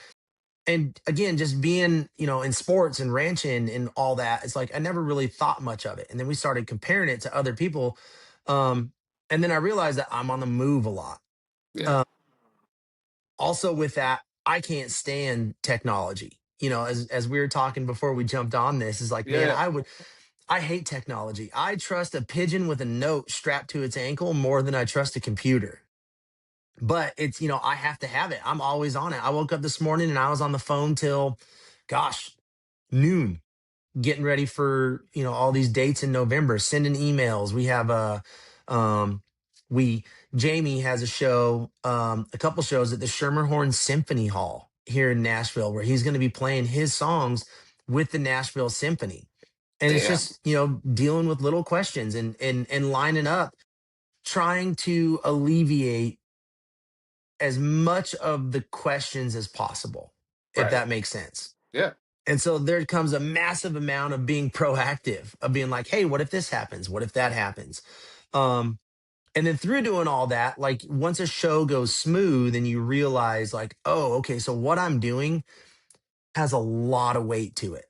And again, just being, in sports and ranching and all that, it's like I never really thought much of it. And then we started comparing it to other people. And then I realized that I'm on the move a lot. Yeah. Also with that, I can't stand technology. As we were talking before we jumped on this, is like, man, Yeah. I hate technology. I trust a pigeon with a note strapped to its ankle more than I trust a computer. but it's, I have to have it. I'm always on it. I woke up this morning and I was on the phone till, gosh, noon, getting ready for, all these dates in November, sending emails. We have um, Jamey has a show, a couple shows at the Schermerhorn Symphony Hall here in Nashville, where he's going to be playing his songs with the Nashville Symphony. And it's Damn. just, dealing with little questions and lining up, trying to alleviate as much of the questions as possible, if Right. that makes sense. Yeah. And so there comes a massive amount of being proactive, of being like, hey, what if this happens? What if that happens? And then through doing all that, like once a show goes smooth and you realize like, oh, okay, so what I'm doing has a lot of weight to it.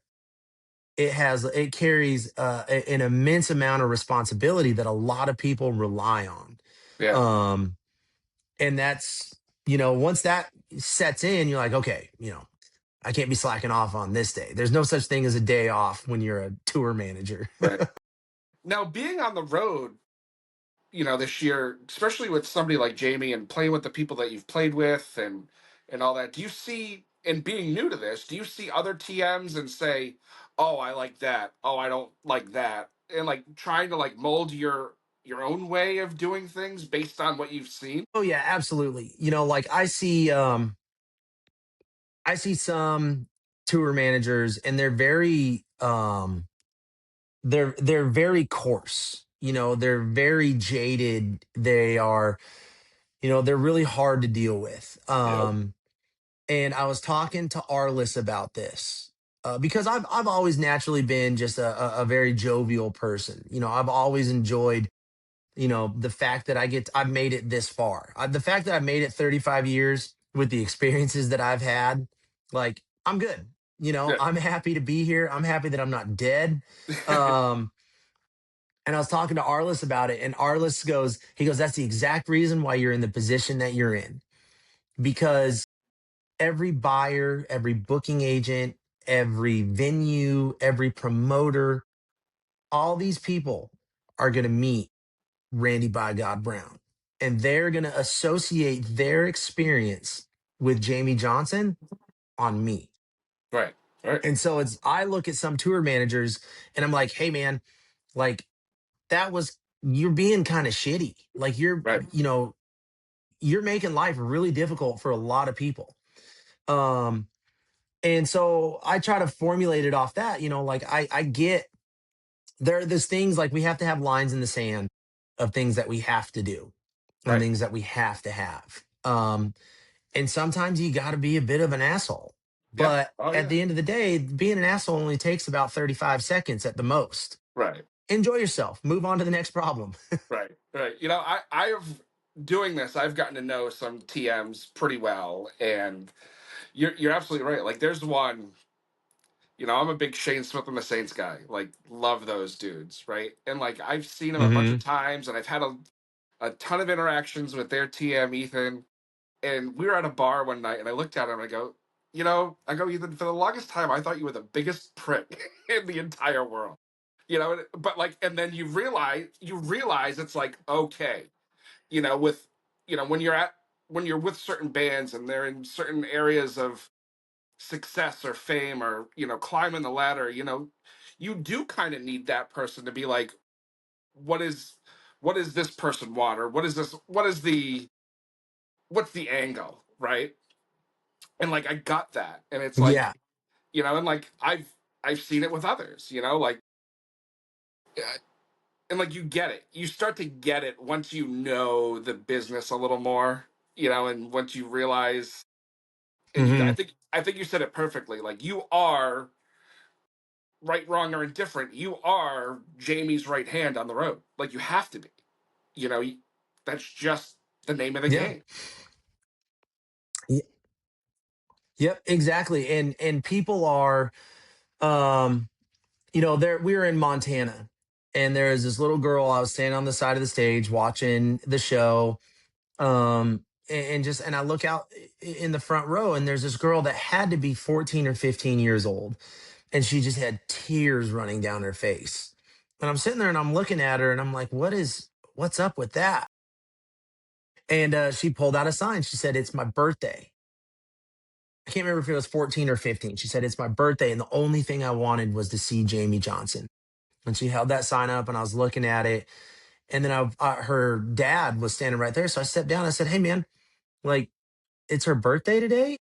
It carries an immense amount of responsibility that a lot of people rely on. Yeah. And that's, once that sets in, you're like, okay, I can't be slacking off on this day. There's no such thing as a day off when you're a tour manager. Right. Now, being on the road, this year, especially with somebody like Jamey and playing with the people that you've played with and all that, do you see, and being new to this, do you see other TMs and say, oh, I like that, oh, I don't like that, and like trying to like mold your own way of doing things based on what you've seen? Oh yeah, absolutely. Like I see some tour managers and they're very they're very coarse. They're very jaded. They are, they're really hard to deal with. Yep. And I was talking to Arliss about this. Because I've always naturally been just a very jovial person. I've always enjoyed, the fact that I've made it this far. The fact that I've made it 35 years with the experiences that I've had, like I'm good. Yeah. I'm happy to be here. I'm happy that I'm not dead. Um, and I was talking to Arliss about it, and Arliss he goes, that's the exact reason why you're in the position that you're in, because every buyer, every booking agent, every venue, every promoter, all these people are going to meet Randy by God Brown, and they're going to associate their experience with Jamey Johnson on me. Right. Right. And so I look at some tour managers and I'm like, hey man, like you're being kind of shitty. Like Right. you're making life really difficult for a lot of people. And so I try to formulate it off that, like I get there's things like we have to have lines in the sand of things that we have to do and Right. things that we have to have. And sometimes you got to be a bit of an asshole. Yeah. But Oh at yeah. the end of the day, being an asshole only takes about 35 seconds at the most. Right. Enjoy yourself. Move on to the next problem. Right. Right. I have doing this, I've gotten to know some TMs pretty well, and you're absolutely right. Like there's one, I'm a big Shane Smith and the Saints guy. Like love those dudes, right? And like I've seen him a bunch of Hmm. times, and I've had a ton of interactions with their TM Ethan. And we were at a bar one night, and I looked at him and I go, Ethan, for the longest time I thought you were the biggest prick in the entire world. But like, and then you realize it's like, okay, with when you're with certain bands and they're in certain areas of success or fame or climbing the ladder, you do kind of need that person to be like, what is this person want, or what's the angle, right? And like I got that, and it's like, Yeah. and like I've seen it with others, like and like you start to get it once you know the business a little more, and once you realize, and Hmm. I think you said it perfectly, like you are, right, wrong, or indifferent, you are Jamie's right hand on the road, like you have to be, you know that's just the name of the Yeah. game. Yep, exactly. And people are um there we were in Montana, and there was this little girl. I was standing on the side of the stage watching the show. And I look out in the front row, and there's this girl that had to be 14 or 15 years old, and she just had tears running down her face. And I'm sitting there and I'm looking at her and I'm like, what's up with that? And she pulled out a sign. She said, "It's my birthday." I can't remember if it was 14 or 15. She said, "It's my birthday. And the only thing I wanted was to see Jamey Johnson." And she held that sign up and I was looking at it. And then her dad was standing right there. So I stepped down. I said, "Hey, man, like, it's her birthday today.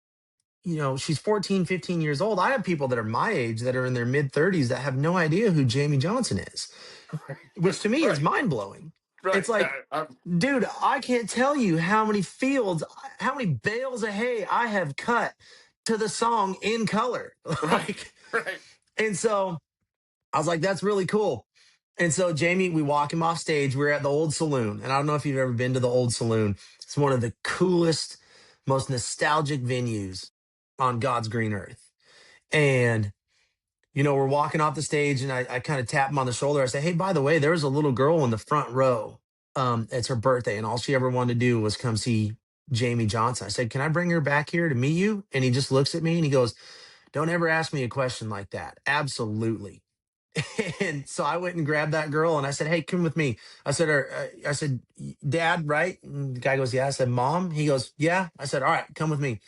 She's 14, 15 years old. I have people that are my age that are in their mid 30s that have no idea who Jamey Johnson is," which to me is Right. mind blowing. Right. It's like, dude, I can't tell you how many fields, how many bales of hay I have cut to the song In Color. Right. Right. And so I was like, that's really cool. And so Jamey, we walk him off stage. We're at the Old Saloon. And I don't know if you've ever been to the Old Saloon. It's one of the coolest, most nostalgic venues on God's green earth. And, we're walking off the stage and I kind of tap him on the shoulder. I say, "Hey, by the way, there was a little girl in the front row. It's her birthday. And all she ever wanted to do was come see Jamey Johnson." I said, "Can I bring her back here to meet you?" And he just looks at me and he goes, "Don't ever ask me a question like that." Absolutely. And so I went and grabbed that girl and I said, "Hey, come with me." I said, "Dad, right?" And the guy goes, "Yeah." I said, "Mom?" He goes, "Yeah." I said, "All right, come with me."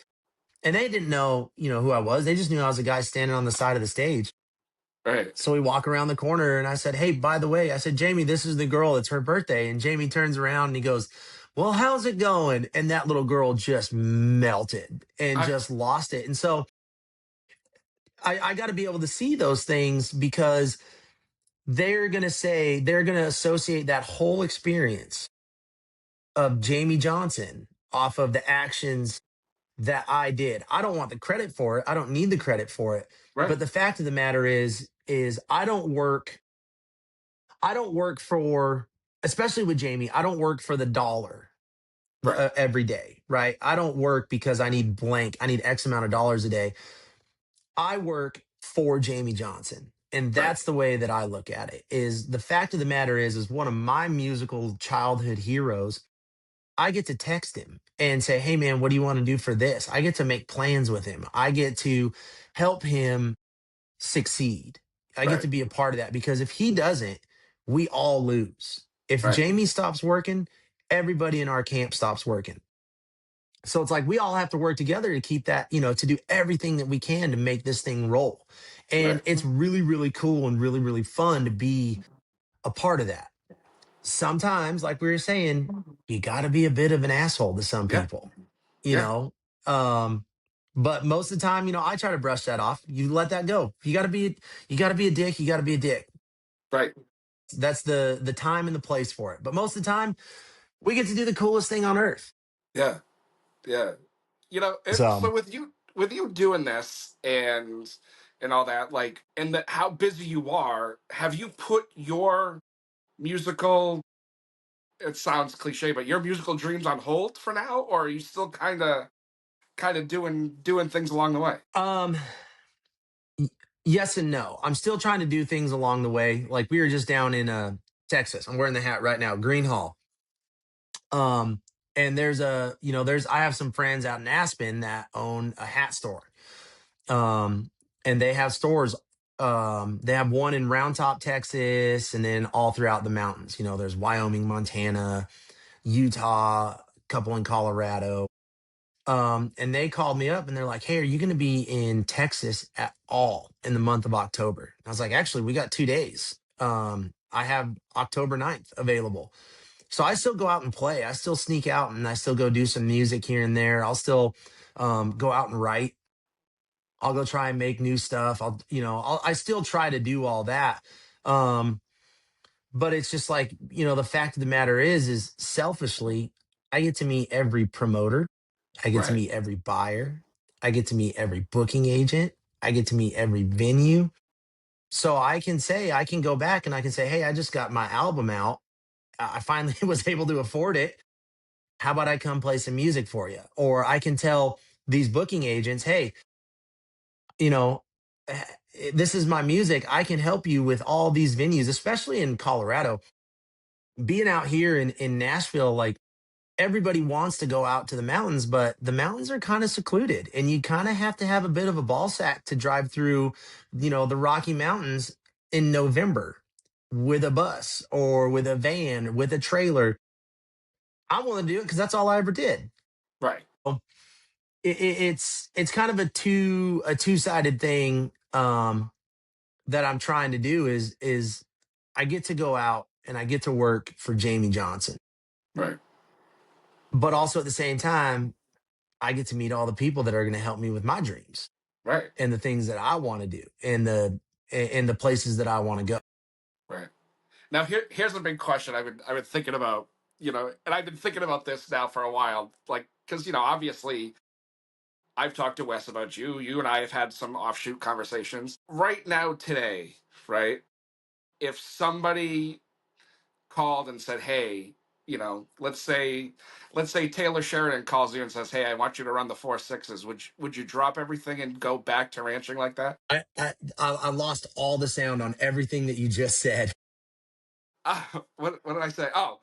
And they didn't know, who I was. They just knew I was a guy standing on the side of the stage. Right. So we walk around the corner and I said, "Hey, by the way," I said, "Jamey, this is the girl. It's her birthday." And Jamey turns around and he goes, "Well, how's it going?" And that little girl just melted and just lost it. And so I got to be able to see those things because they're going to associate that whole experience of Jamey Johnson off of the actions that I did. I don't want the credit for it. I don't need the credit for it. Right. But the fact of the matter is I don't work for, especially with Jamey, I don't work for the dollar Right. every day, right? I don't work because I need blank. I need X amount of dollars a day. I work for Jamey Johnson. And that's the way that I look at it. Is the fact of the matter is one of my musical childhood heroes. I get to text him and say, "Hey man, what do you want to do for this?" I get to make plans with him. I get to help him succeed. I get to be a part of that because if he doesn't, we all lose. If Jamey stops working, everybody in our camp stops working. So it's like we all have to work together to keep that, to do everything that we can to make this thing roll. And it's really, really cool and really, really fun to be a part of that. Sometimes, like we were saying, you got to be a bit of an asshole to some people, you know. But most of the time, I try to brush that off. You let that go. You got to be a dick. You got to be a dick. Right. That's the time and the place for it. But most of the time, we get to do the coolest thing on earth. Yeah. Yeah. So with you doing this and all that, like, and how busy you are, have you put your musical, it sounds cliche, but your musical dreams on hold for now, or are you still kind of doing things along the way? Yes and no. I'm still trying to do things along the way. Like we were just down in Texas. I'm wearing the hat right now, Green Hall. And I have some friends out in Aspen that own a hat store. And they have stores. They have one in Round Top, Texas, and then all throughout the mountains. There's Wyoming, Montana, Utah, a couple in Colorado. And they called me up and they're like, "Hey, are you going to be in Texas at all in the month of October?" I was like, "Actually, we got 2 days. I have October 9th available." So I still go out and play. I still sneak out and I still go do some music here and there. I'll still go out and write. I'll go try and make new stuff. I still try to do all that. But it's just like, the fact of the matter is selfishly, I get to meet every promoter. I get to meet every buyer. I get to meet every booking agent. I get to meet every venue. So I can go back and I can say, "Hey, I just got my album out. I finally was able to afford it. How about I come play some music for you?" Or I can tell these booking agents, "Hey, you know, eh, this is my music. I can help you with all these venues," especially in Colorado. Being out here in Nashville, like everybody wants to go out to the mountains, but the mountains are kind of secluded and you kind of have to have a bit of a ball sack to drive through, the Rocky Mountains in November with a bus or with a van, with a trailer. I'm willing to do it because that's all I ever did. Right. It's kind of a two-sided thing that I'm trying to do is I get to go out and I get to work for Jamey Johnson, Right. but also at the same time I get to meet all the people that are going to help me with my dreams Right. and the things that I want to do and the places that I want to go. Right. Now here's the big question I've been thinking about, and I've been thinking about this now for a while, like, because obviously I've talked to Wes about you. You and I have had some offshoot conversations. Right now, today, right? If somebody called and said, "Hey, let's say Taylor Sheridan calls you and says, 'Hey, I want you to run the 4 6s,'" would you drop everything and go back to ranching like that? I lost all the sound on everything that you just said. What did I say? Oh,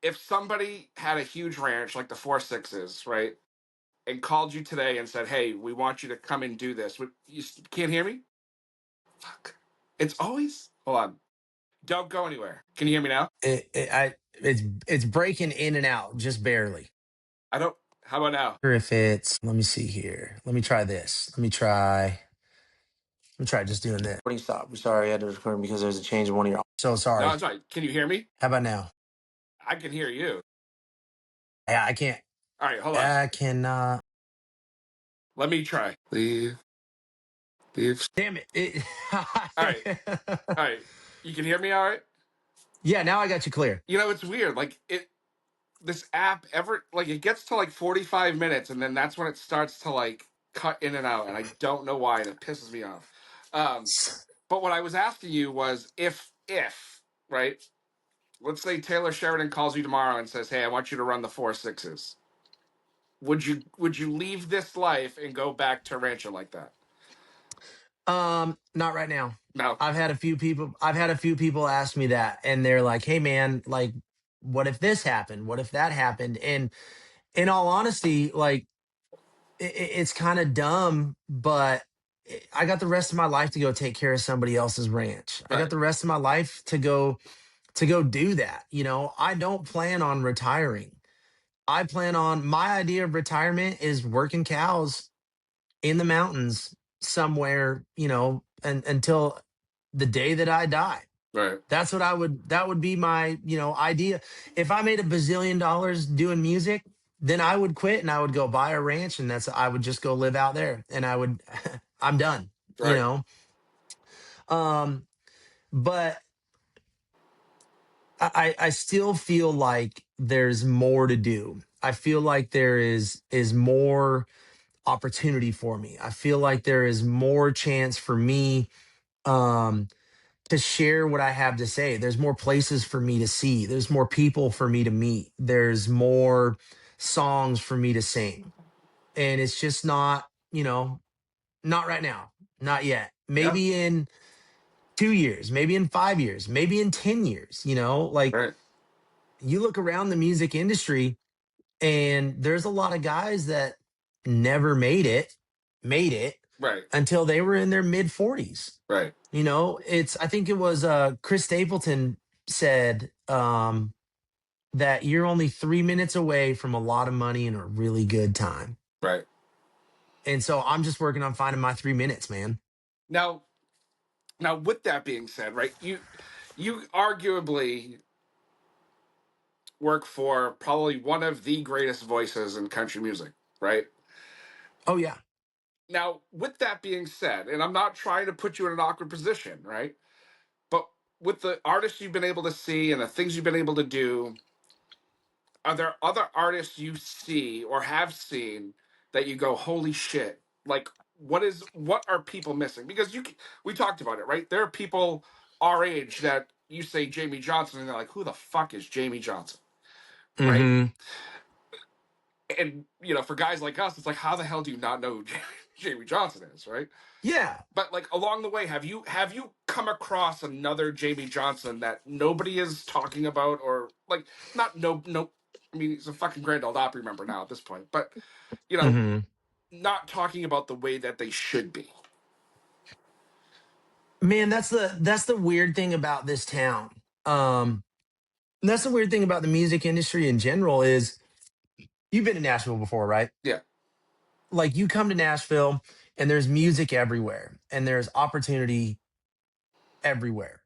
if somebody had a huge ranch like the 4 6s, right, and called you today and said, "Hey, we want you to come and do this," you can't hear me? Fuck. It's always hold on. Don't go anywhere. Can you hear me now? It's breaking in and out just barely. I don't. How about now? If it's let me see here. Let me try this. Let me try just doing this. What do you stop? Sorry, I had to record because there's a change in one of your. So No, sorry. I'm sorry. Can you hear me? How about now? I can hear you. Yeah, I can't. All right, hold on. I cannot. Let me try. Leave. Damn it. All right. All right. You can hear me all right? Yeah, now I got you clear. It's weird. Like this app it gets to like 45 minutes and then that's when it starts to like cut in and out and I don't know why and it pisses me off. But what I was asking you was if right, let's say Taylor Sheridan calls you tomorrow and says, "Hey, I want you to run the 4 6s." Would you leave this life and go back to rancher like that? Not right now. No. I've had a few people ask me that and they're like, "Hey man, like what if this happened? What if that happened?" And in all honesty, like it's kind of dumb, but I got the rest of my life to go take care of somebody else's ranch. I got Right. the rest of my life to go do that. I don't plan on retiring. I plan on my idea of retirement is working cows in the mountains somewhere, until the day that I die. Right. That would be my, idea. If I made $1 bazillion doing music, then I would quit and I would go buy a ranch and I would just go live out there and I'm done, Right. but I still feel like there's more to do. I feel like there is more opportunity for me. I feel like there is more chance for me um to share what I have to say. There's more places for me to see. There's more people for me to meet. There's more songs for me to sing. And it's just not right now. Not yet. Yeah. Maybe in 2 years, maybe in 5 years, maybe in 10 years, like Right. you look around the music industry and there's a lot of guys that never made it Right. until they were in their mid 40s. Right. I think it was Chris Stapleton said that you're only 3 minutes away from a lot of money and a really good time. Right. And so I'm just working on finding my 3 minutes, man. Now, with that being said, right, you arguably work for probably one of the greatest voices in country music, right? Oh yeah. Now, with that being said, and I'm not trying to put you in an awkward position, right? But with the artists you've been able to see and the things you've been able to do, are there other artists you see or have seen that you go, "Holy shit!" Like, what are people missing? Because we talked about it, right? There are people our age that you say Jamey Johnson, and they're like, "Who the fuck is Jamey Johnson?" Right? Mm-hmm. And for guys like us, it's like, how the hell do you not know who Jamey Johnson is, right? Yeah. But like along the way, have you come across another Jamey Johnson that nobody is talking about, or like not no? I mean, he's a fucking Grand Ole Opry member now at this point, but Mm-hmm. not talking about the way that they should be. Man, that's the weird thing about this town. And that's the weird thing about the music industry in general is you've been to Nashville before, right? Yeah. Like you come to Nashville and there's music everywhere and there's opportunity everywhere.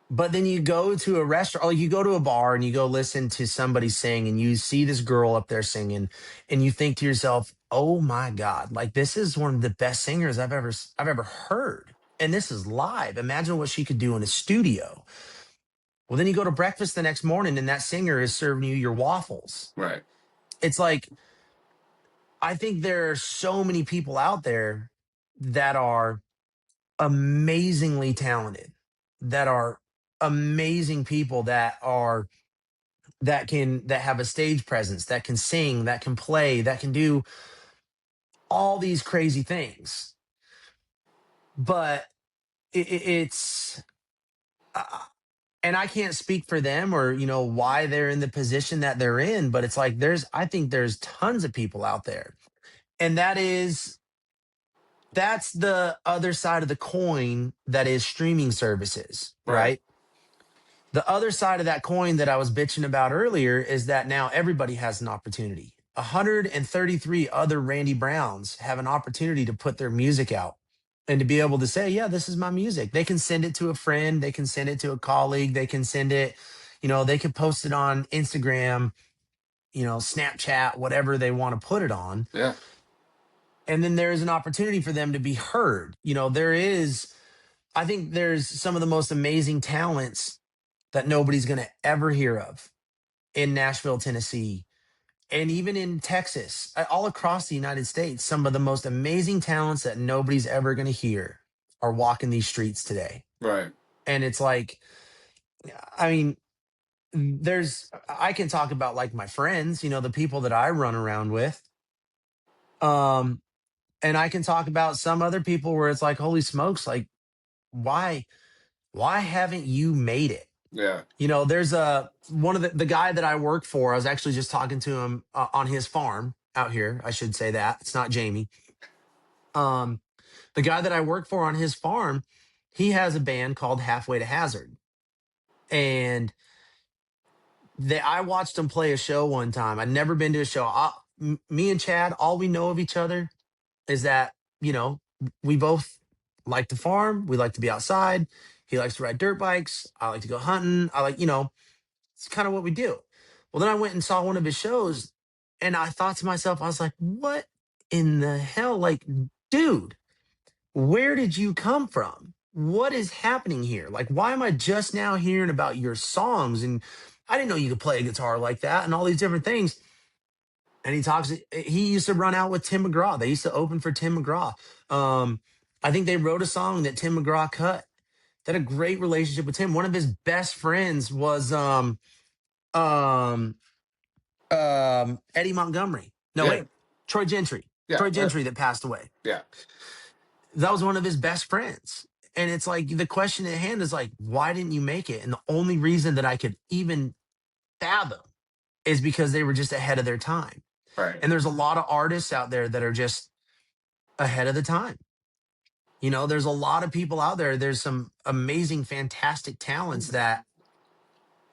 But then you go to a restaurant, like you go to a bar and you go listen to somebody sing and you see this girl up there singing and you think to yourself, "Oh my God, like this is one of the best singers I've ever heard. And this is live. Imagine what she could do in a studio." Well, then you go to breakfast the next morning and that singer is serving you your waffles. Right. It's like I think there are so many people out there that are amazingly talented, that are amazing people that have a stage presence, that can sing, that can play, that can do all these crazy things. But it's and I can't speak for them or why they're in the position that they're in, but it's like I think there's tons of people out there. And that's the other side of the coin that is streaming services, Right. right? The other side of that coin that I was bitching about earlier is that now everybody has an opportunity. 133 other Randy Browns have an opportunity to put their music out and to be able to say, yeah, this is my music. They can send it to a friend, they can send it to a colleague, they can send it, they can post it on Instagram, Snapchat, whatever they want to put it on. Yeah. And then there is an opportunity for them to be heard. I think there's some of the most amazing talents that nobody's going to ever hear of in Nashville, Tennessee, and even in Texas, all across the United States. Some of the most amazing talents that nobody's ever going to hear are walking these streets today. Right. And it's like, I mean, I can talk about like my friends, the people that I run around with. And I can talk about some other people where it's like, holy smokes, like, why haven't you made it? Yeah. There's one of the guy that I work for. I was actually just talking to him on his farm out here. I should say that it's not Jamey. The guy that I work for on his farm, he has a band called Halfway to Hazard, and I watched him play a show one time. I'd never been to a show. Me and Chad, all we know of each other is that we both like to farm. We like to be outside. He likes to ride dirt bikes. I like to go hunting. I like it's kind of what we do. Well, then I went and saw one of his shows and I thought to myself, I was like, what in the hell? Like, dude, where did you come from? What is happening here? Like, why am I just now hearing about your songs? And I didn't know you could play a guitar like that and all these different things. And he used to run out with Tim McGraw. They used to open for Tim McGraw. I think they wrote a song that Tim McGraw cut. They had a great relationship with Tim. One of his best friends was Eddie Montgomery. No, Yeah. wait, Troy Gentry. Yeah. Troy Gentry that passed away. Yeah. That was one of his best friends. And it's like the question at hand is like, why didn't you make it? And the only reason that I could even fathom is because they were just ahead of their time. Right. And there's a lot of artists out there that are just ahead of the time. There's a lot of people out there. There's some amazing, fantastic talents that,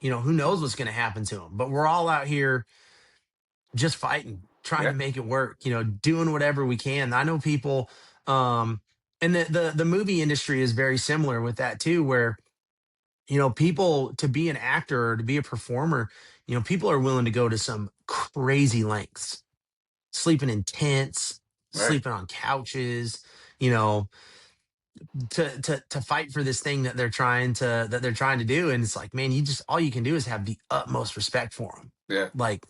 who knows what's going to happen to them. But we're all out here just fighting, trying to make it work, doing whatever we can. I know people, and the movie industry is very similar with that too, where, people to be an actor or to be a performer, people are willing to go to some crazy lengths, sleeping in tents, sleeping on couches, to fight for this thing that they're trying to do. And it's like, man, all you can do is have the utmost respect for them. Yeah. Like,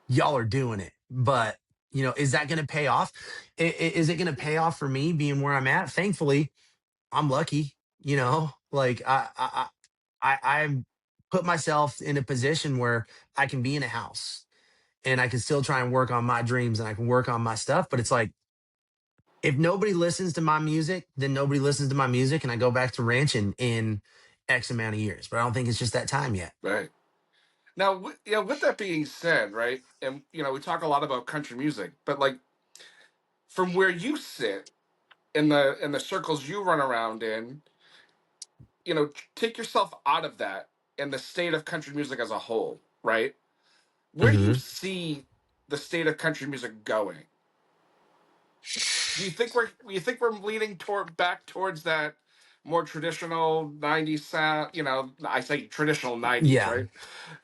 y'all are doing it, but is that going to pay off? Is it going to pay off for me being where I'm at? Thankfully, I'm lucky. Like I put myself in a position where I can be in a house and I can still try and work on my dreams and I can work on my stuff. But it's like, if nobody listens to my music, then nobody listens to my music, and I go back to ranching in X amount of years. But I don't think it's just that time yet. Right. Now, with that being said, right, and we talk a lot about country music, but like from where you sit in the circles you run around in, take yourself out of that in the state of country music as a whole, right? Where do you Hmm. see the state of country music going? Do you think we're leaning back towards that more traditional '90s sound? You know, I say traditional '90s, Yeah, right?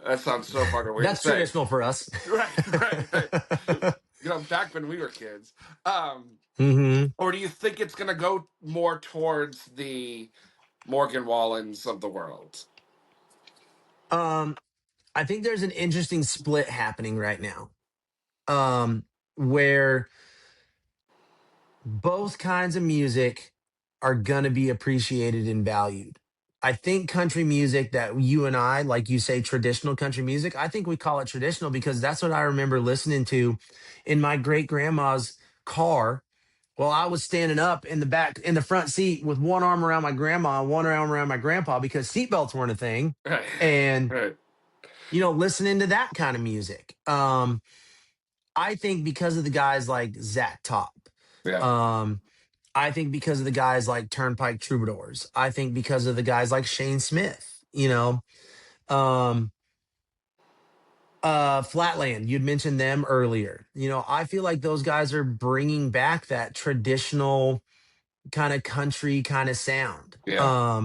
That sounds so fucking weird to that's say. traditional for us. Right. You know, back when we were kids. Hmm. Or do you think it's gonna go more towards the Morgan Wallens of the world? Um, I think there's an interesting split happening right now, where both kinds of music are going to be appreciated and valued. I think country music that you and I, like you say, traditional country music, I think we call it traditional because that's what I remember listening to in my great grandma's car while I was standing up in the back, in the front seat with one arm around my grandma and one arm around my grandpa because seatbelts weren't a thing. Right. And, Right. listening to that kind of music. I think because of the guys like Zach Top, Yeah. um, I think because of the guys like Turnpike Troubadours. I think because of the guys like Shane Smith, um, Flatland, you'd mentioned them earlier. I feel like those guys are bringing back that traditional kind of country kind of sound. Yeah.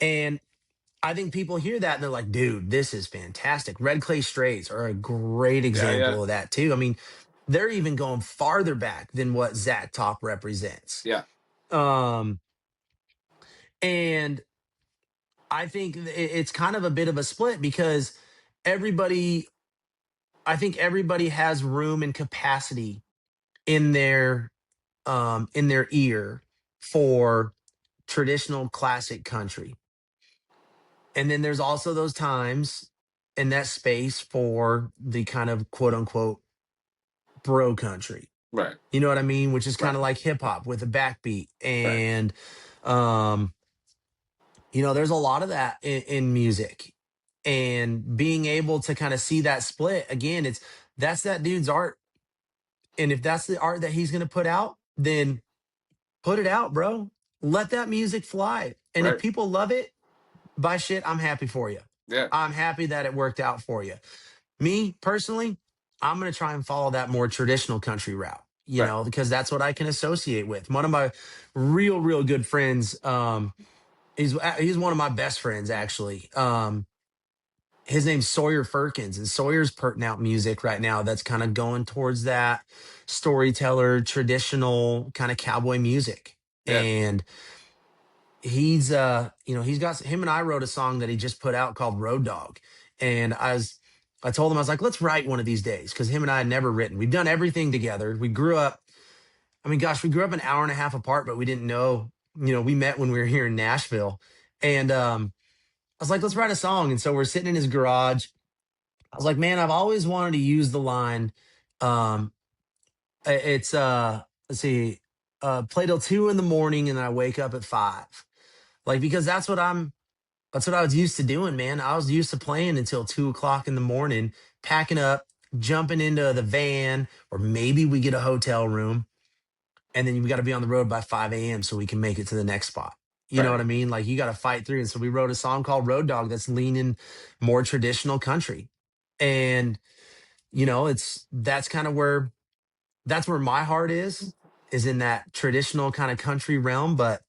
And I think people hear that and they're like, dude, this is fantastic. Red Clay Strays are a great Yeah. example of that too. I mean, they're even going farther back than what Zach Top represents. Yeah. Um, and I think it's kind of a bit of a split because everybody, I think everybody has room and capacity in their ear for traditional classic country. And then there's also those times in that space for the kind of quote unquote bro country. Right. You know what I mean? Which is kind Right. of like hip hop with a backbeat. Right. And um there's a lot of that in music, and being able to kind of see that split again, that's that dude's art. And if that's the art that he's going to put out, then put it out, bro. Let that music fly. And if Right. people love it, by shit, I'm happy for you. Yeah. I'm happy that it worked out for you. Me personally, I'm going to try and follow that more traditional country route, Right. because that's what I can associate with. One of my real good friends, he's one of my best friends actually. His name's Sawyer Firkins, and Sawyer's putting out music right now that's kind of going towards that storyteller, traditional kind of cowboy music. Yeah. And he's got him and I wrote a song that he just put out called Road Dog. And I told him, I was like, let's write one of these days, because him and I had never written. We've done everything together. We grew up, I mean, gosh, we grew up an hour and a half apart, but we didn't know, we met when we were here in Nashville. And I was like, let's write a song. And so we're sitting in his garage. I was like, man, I've always wanted to use the line. Um, it's let's see, play till 2 a.m. and I wake up at 5. Like, because that's what I was used to doing, man. I was used to playing until 2 o'clock in the morning, packing up, jumping into the van, or maybe we get a hotel room, and then we got to be on the road by 5 a.m. so we can make it to the next spot. You know Right. what I mean? Like, you got to fight through. And so we wrote a song called Road Dog that's leaning more traditional country. And, that's kind of that's where my heart is in that traditional kind of country realm. But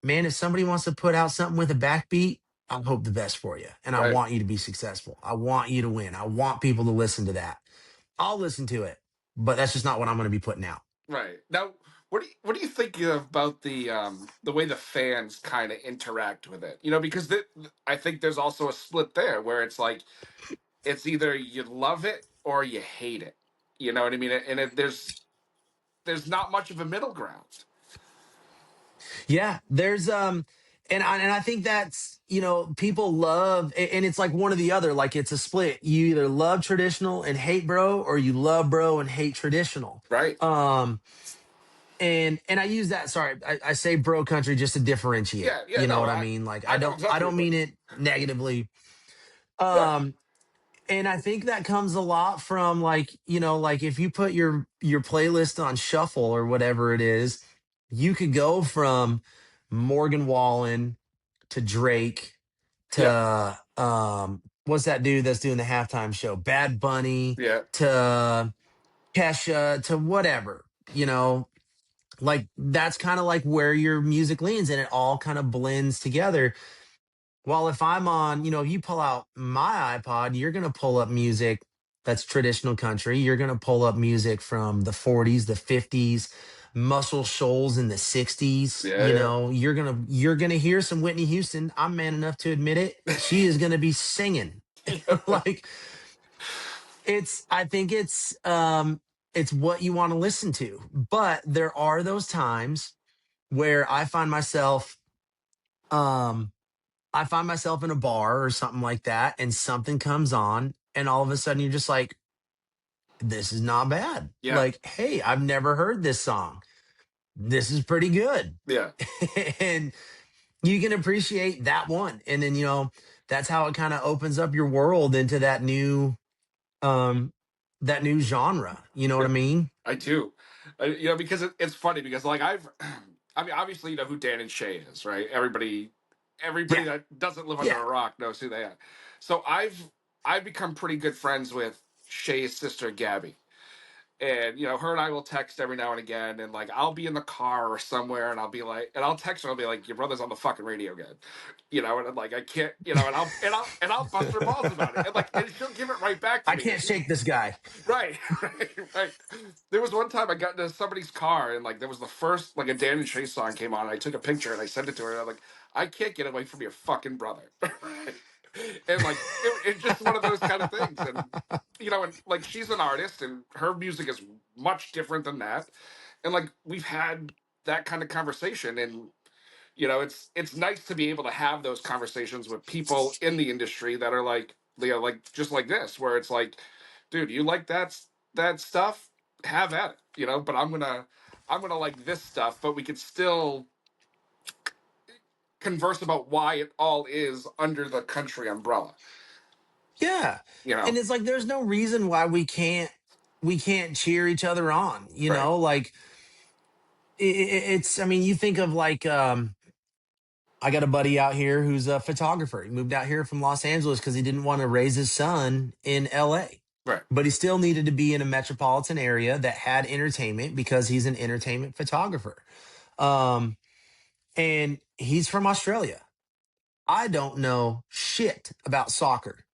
man, if somebody wants to put out something with a backbeat, I hope the best for you. And I Right. want you to be successful. I want you to win. I want people to listen to that. I'll listen to it, but that's just not what I'm going to be putting out. Right. Now, what do you think about the way the fans kind of interact with it? You know, because I think there's also a split there where it's like it's either you love it or you hate it. You know what I mean? And there's not much of a middle ground. Yeah, there's and I think that's, people love, and it's like one or the other, like it's a split. You either love traditional and hate bro, or you love bro and hate traditional. Right. And I use that, sorry, I say bro country just to differentiate. Yeah. Yeah. You know No, what I mean? Like, I I know don't exactly I don't what. mean it negatively. Yeah. Um and I think that comes a lot from, like, like if you put your playlist on shuffle or whatever it is, you could go from Morgan Wallen to Drake Yeah. to what's that dude that's doing the halftime show? Bad Bunny Yeah. to Kesha to whatever, like that's kind of like where your music leans and it all kind of blends together. Well, if I'm on, if you pull out my iPod, you're going to pull up music that's traditional country. You're going to pull up music from the 40s, the 50s, Muscle Shoals in the 60s. Yeah. Yeah. You're going to hear some Whitney Houston. I'm man enough to admit it. She is going to be singing. Like I think it's what you want to listen to. But there are those times where um I find myself in a bar or something like that, and something comes on, and all of a sudden you're just like, this is not bad. Yeah. Like, hey, I've never heard this song. This is pretty good. Yeah. And you can appreciate that one. And then, that's how it kind of opens up your world into um that new genre. You know what I mean? I do. Because it's funny because like I mean, obviously you know who Dan and Shay is, right? Everybody Yeah. that doesn't live under Yeah. a rock knows who they are. So I've become pretty good friends with Shay's sister Gabby. And her and I will text every now and again, and like I'll be in the car or somewhere, and I'll be like, and I'll text her, I'll be like, your brother's on the fucking radio again, and I'm like, I can't, and I'll bust her balls about it, and like, and she'll give it right back to I me. can't shake this guy. Right, right. There was one time I got into somebody's car, and like there was the first like a Dan and Shay song came on, and I took a picture and I sent it to her, and I'm like, I can't get away from your fucking brother. And like it's just one of those kind of things, and and like she's an artist and her music is much different than that, and like we've had that kind of conversation, and it's nice to be able to have those conversations with people in the industry that are like like just like this, where it's like, dude, you like that stuff, have at it, but I'm gonna like this stuff, but we could still converse about why it all is under the country umbrella. Yeah. And it's like there's no reason why we can't cheer each other on, Right. like it's I mean, you think of like I got a buddy out here who's a photographer. He moved out here from Los Angeles because he didn't want to raise his son in LA. Right. But he still needed to be in a metropolitan area that had entertainment because he's an entertainment photographer. Um, and he's from Australia. I don't know shit about soccer.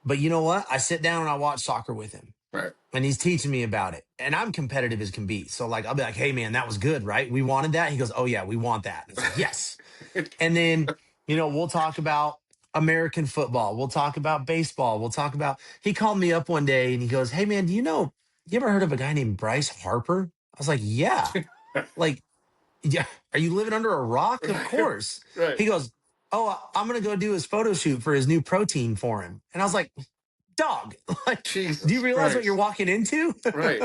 But you know what? I sit down and I watch soccer with him. Right. And he's teaching me about it. And I'm competitive as can be. So like I'll be like, hey man, that was good, right? We wanted that. He goes, oh yeah, we want that. And it's like, yes. And then, we'll talk about American football. We'll talk about baseball. He called me up one day and he goes, hey man, you ever heard of a guy named Bryce Harper? I was like, yeah. Like, yeah. Are you living under a rock? Of course. Right. He goes, oh, I'm going to go do his photo shoot for his new protein for him. And I was like, dog, like, Jesus do you realize Christ. what you're walking into? Right.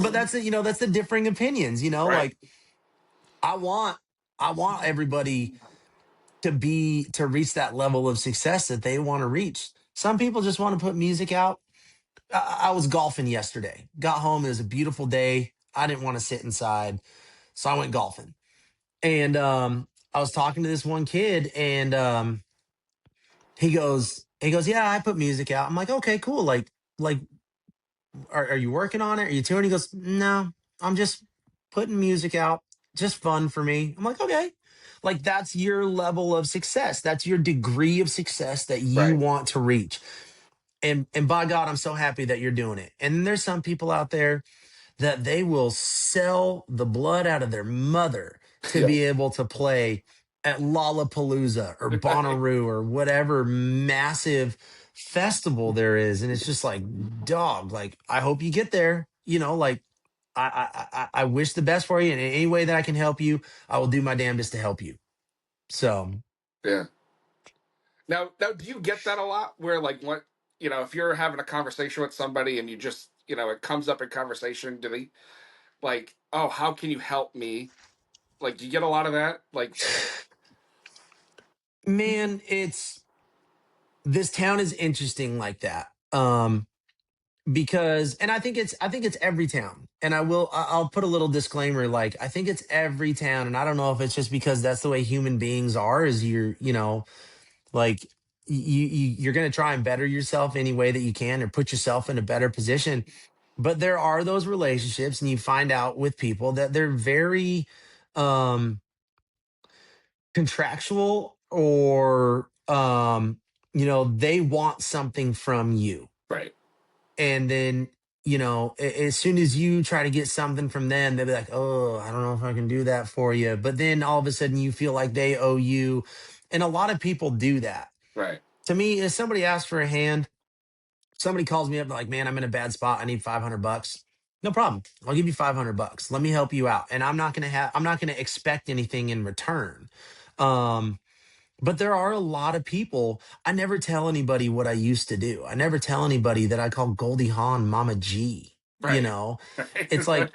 But that's that's the differing opinions, Right. like I want everybody to reach that level of success that they want to reach. Some people just want to put music out. I was golfing yesterday. Got home. It was a beautiful day. I didn't want to sit inside. So I went golfing. And I was talking to this one kid and he goes, yeah, I put music out. I'm like, okay, cool. Like, are you working on it? Are you touring? He goes, no, I'm just putting music out. Just fun for me. I'm like, okay. Like that's your level of success. That's your degree of success that you Right. want to reach. And by God, I'm so happy that you're doing it. And there's some people out there that they will sell the blood out of their mother to be able to play at Lollapalooza or Bonnaroo or whatever massive festival there is. And it's just like, dog, like, I hope you get there. Like, I wish the best for you. And in any way that I can help you, I will do my damnedest to help you. So, Yeah. Now, do you get that a lot? Where like what if you're having a conversation with somebody and you just it comes up in conversation, do they like, oh, how can you help me? Like, do you get a lot of that? Like, man, this town is interesting like that. because and I think it's every town. And I'll put a little disclaimer, like I think it's every town, and I don't know if it's just because that's the way human beings are, is like you're going to try and better yourself any way that you can or put yourself in a better position. But there are those relationships, and you find out with people that they're very um contractual, or they want something from you. Right. And then as soon as you try to get something from them, they'll be like, oh, I don't know if I can do that for you. But then all of a sudden you feel like they owe you, and a lot of people do that. Right. To me, if somebody asks for a hand, somebody calls me up like, man, I'm in a bad spot, I need $500. No problem, I'll give you $500. Let me help you out, and I'm not gonna expect anything in return. um but there are a lot of people. I never tell anybody what I used to do. I never tell anybody that I call Goldie Hawn Mama G. Right. It's Right. like,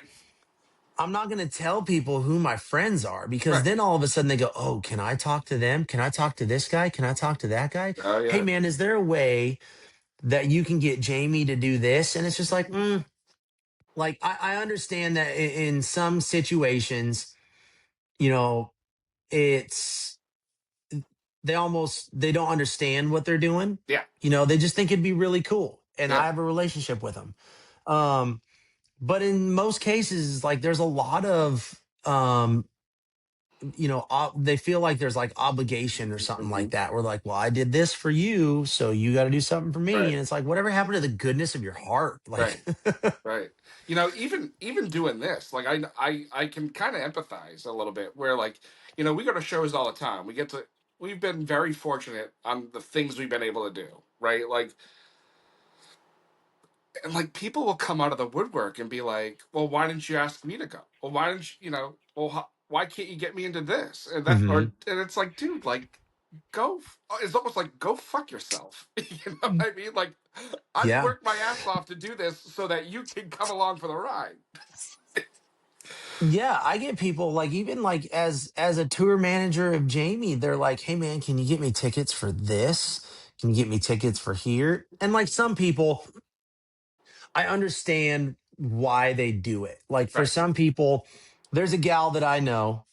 I'm not going to tell people who my friends are, because Right. then all of a sudden they go, oh, can I talk to them? Can I talk to this guy? Can I talk to that guy? Oh Hey, yeah. man, is there a way that you can get Jamie to do this? And it's just like, like I understand that in some situations, you know, it's they don't understand what they're doing. Yeah. They just think it'd be really cool, and Yeah. I have a relationship with them. um but in most cases, like, there's a lot of they feel like there's like obligation or something Hmm. like that. We're like, well, I did this for you, so you got to do something for me. Right. And it's like, whatever happened to the goodness of your heart? Right. Like, Right. Even doing this, like I can kind of empathize a little bit. Where like, we go to shows all the time. We've been very fortunate on the things we've been able to do. Right. Like, and like people will come out of the woodwork and be like, well, why didn't you ask me to go? Well, why didn't well, why can't you get me into this? And mhm. and it's like, dude, like, it's almost like go fuck yourself. You know what I mean? Like, I've Yeah. worked my ass off to do this so that you can come along for the ride. Yeah, I get people, like, even like as a tour manager of Jamie, they're like, "Hey man, can you get me tickets for this? Can you get me tickets for here?" And like, some people, I understand why they do it. Like, for Right. some people, there's a gal that I know.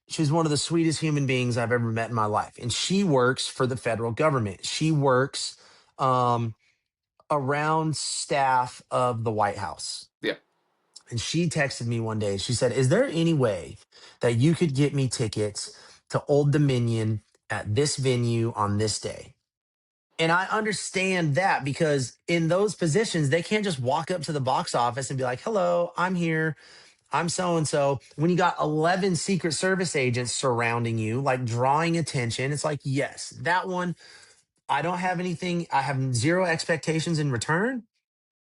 She's one of the sweetest human beings I've ever met in my life, and she works for the federal government. She works um, around staff of the White House. Yeah. And she texted me one day. She said, is there any way that you could get me tickets to Old Dominion at this venue on this day? And I understand that, because in those positions, they can't just walk up to the box office and be like, hello, I'm here. I'm so and so. When you got 11 Secret Service agents surrounding you, like drawing attention, it's like, yes, that one, I don't have anything. I have zero expectations in return.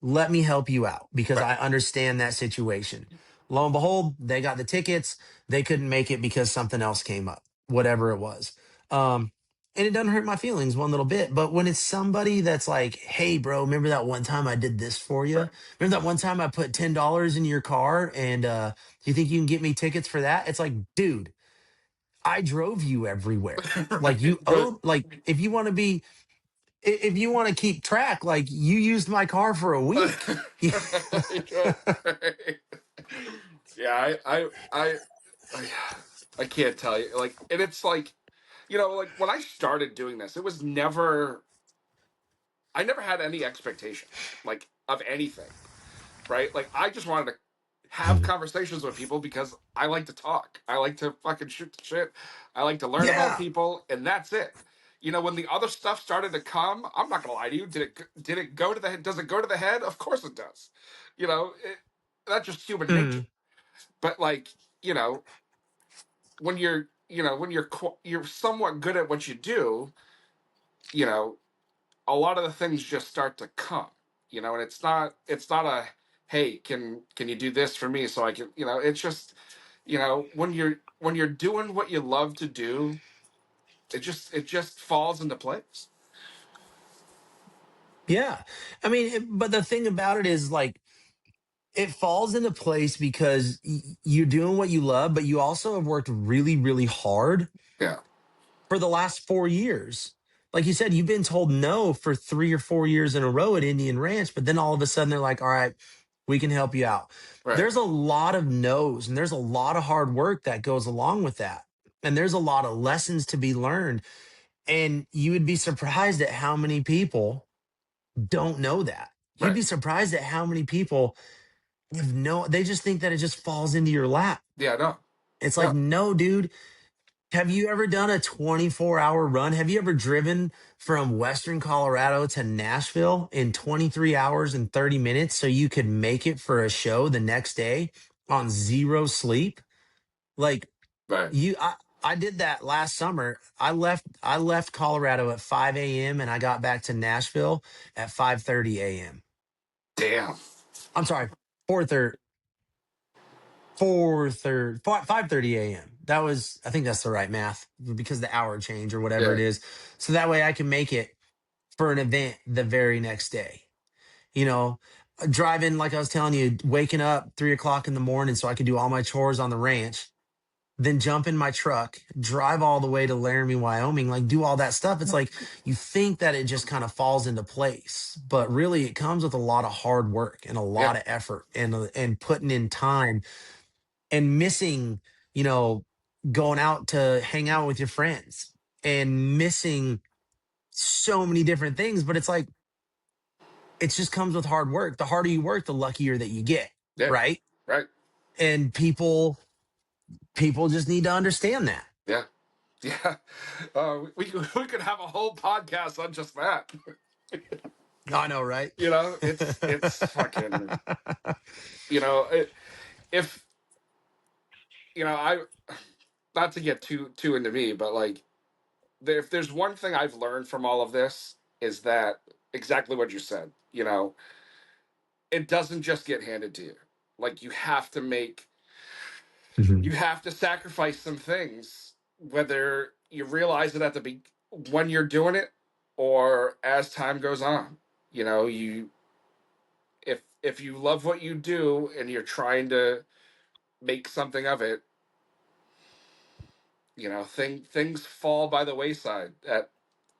Let me help you out, because Right. I understand that situation. Lo and behold, they got the tickets. They couldn't make it because something else came up, whatever it was. And it doesn't hurt my feelings one little bit. But when it's somebody that's like, hey, bro, remember that one time I did this for you? Right. Remember that one time I put $10 in your car, and you think you can get me tickets for that? It's like, dude, I drove you everywhere. Like, Right. you owe, like, if you want to keep track, like, you used my car for a week. Right. Yeah. I I can't tell you. Like, and it's like, like when I started doing this, it was never. I never had any expectation, like, of anything. Right. Like, I just wanted to have conversations with people because I like to talk. I like to fucking shoot the shit. I like to learn about Yeah. people, and that's it. When the other stuff started to come, I'm not gonna lie to you. Did it go to the head? Does it go to the head? Of course it does. That's just human nature. Mhm. But like, you know, when you're somewhat good at what you do, you know, a lot of the things just start to come. And it's not a, hey, can you do this for me so I can, it's just, when you're doing what you love to do, it just falls into place. Yeah. I mean, but the thing about it is, like, it falls into place because you're doing what you love, but you also have worked really, really hard Yeah. for the last 4 years. like you said, you've been told no for 3 or 4 years in a row at Indian Ranch, but then all of a sudden they're like, all right, we can help you out. Right. There's a lot of no's and there's a lot of hard work that goes along with that. And there's a lot of lessons to be learned. And you would be surprised at how many people don't know that. You'd Right. be surprised at how many people have they just think that it just falls into your lap. Yeah, no. It's Yeah. like, no, dude. Have you ever done a 24-hour run? Have you ever driven from Western Colorado to Nashville in 23 hours and 30 minutes so you could make it for a show the next day on zero sleep? Like Right. I did that last summer. I left Colorado at 5 a.m. and I got back to Nashville at 5:30 a.m. Damn. I'm sorry, 4:30 5:30 a.m. That was, I think that's the right math because the hour change or whatever Yeah. it is. So that way I can make it for an event the very next day. You know, driving, like I was telling you, waking up 3 o'clock in the morning so I could do all my chores on the ranch, then jump in my truck, drive all the way to Laramie, Wyoming, like do all that stuff. It's like you think that it just kind of falls into place, but really it comes with a lot of hard work and a lot Yeah. of effort and putting in time and missing, going out to hang out with your friends and missing so many different things. But it's like, it just comes with hard work. The harder you work, the luckier that you get. Yeah. Right. Right. And people just need to understand that. Yeah. Yeah. We could have a whole podcast on just that. I know, right? It's fucking, if, I, not to get too into me, but like, if there's one thing I've learned from all of this is that exactly what you said, it doesn't just get handed to you. Like you have to sacrifice some things, whether you realize it when you're doing it or as time goes on. If you love what you do and you're trying to make something of it, things fall by the wayside,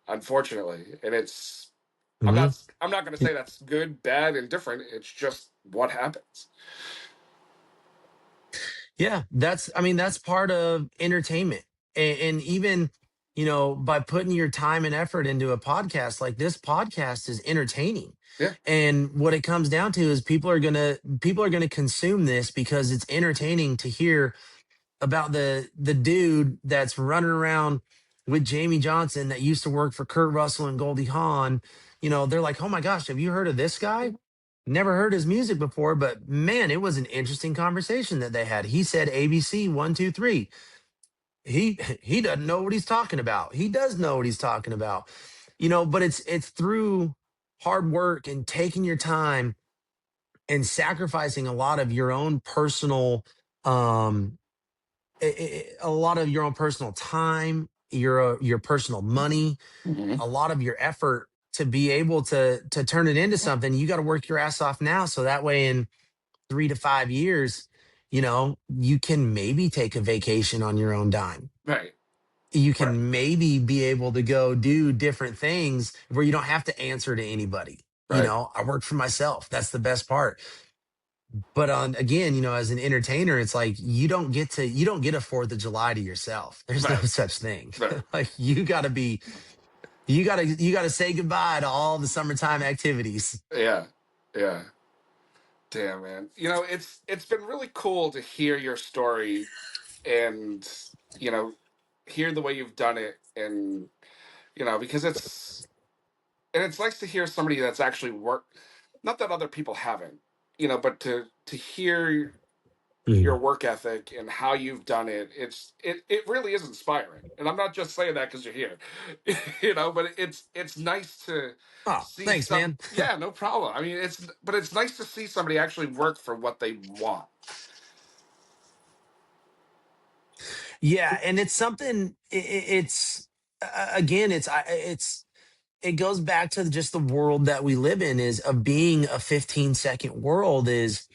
unfortunately. And I'm Mhm. not going to say that's good, bad, indifferent. It's just what happens. Yeah, that's part of entertainment. And even, by putting your time and effort into a podcast, like this podcast is entertaining. Yeah. And what it comes down to is people are gonna consume this because it's entertaining to hear about the dude that's running around with Jamey Johnson that used to work for Kurt Russell and Goldie Hawn. They're like, oh my gosh, have you heard of this guy? Never heard his music before, but man, it was an interesting conversation that they had. He said ABC 1, 2, 3. He doesn't know what he's talking about. He does know what he's talking about. But it's through hard work and taking your time and sacrificing a lot of your own personal um a lot of your own personal time, your personal money, Mm-hmm. a lot of your effort to be able to turn it into something. You got to work your ass off now, so that way in 3 to 5 years, you can maybe take a vacation on your own dime. Right. You can Right. maybe be able to go do different things where you don't have to answer to anybody. Right. I work for myself. That's the best part. But again, as an entertainer, it's like you don't get a 4th of July to yourself. There's no Right. such thing. Right. Like you gotta say goodbye to all the summertime activities. Yeah. Yeah. Damn, man. It's been really cool to hear your story and, hear the way you've done it, and, because it's nice to hear somebody that's actually worked, not that other people haven't, but to hear your work ethic and how you've done it. It really is inspiring. And I'm not just saying that because you're here, but it's nice to Oh, see thanks, man. yeah, no problem. I mean, it's nice to see somebody actually work for what they want. Yeah, and it's something. It's again, it goes back to just the world that we live in, is of being a 15-second world. Is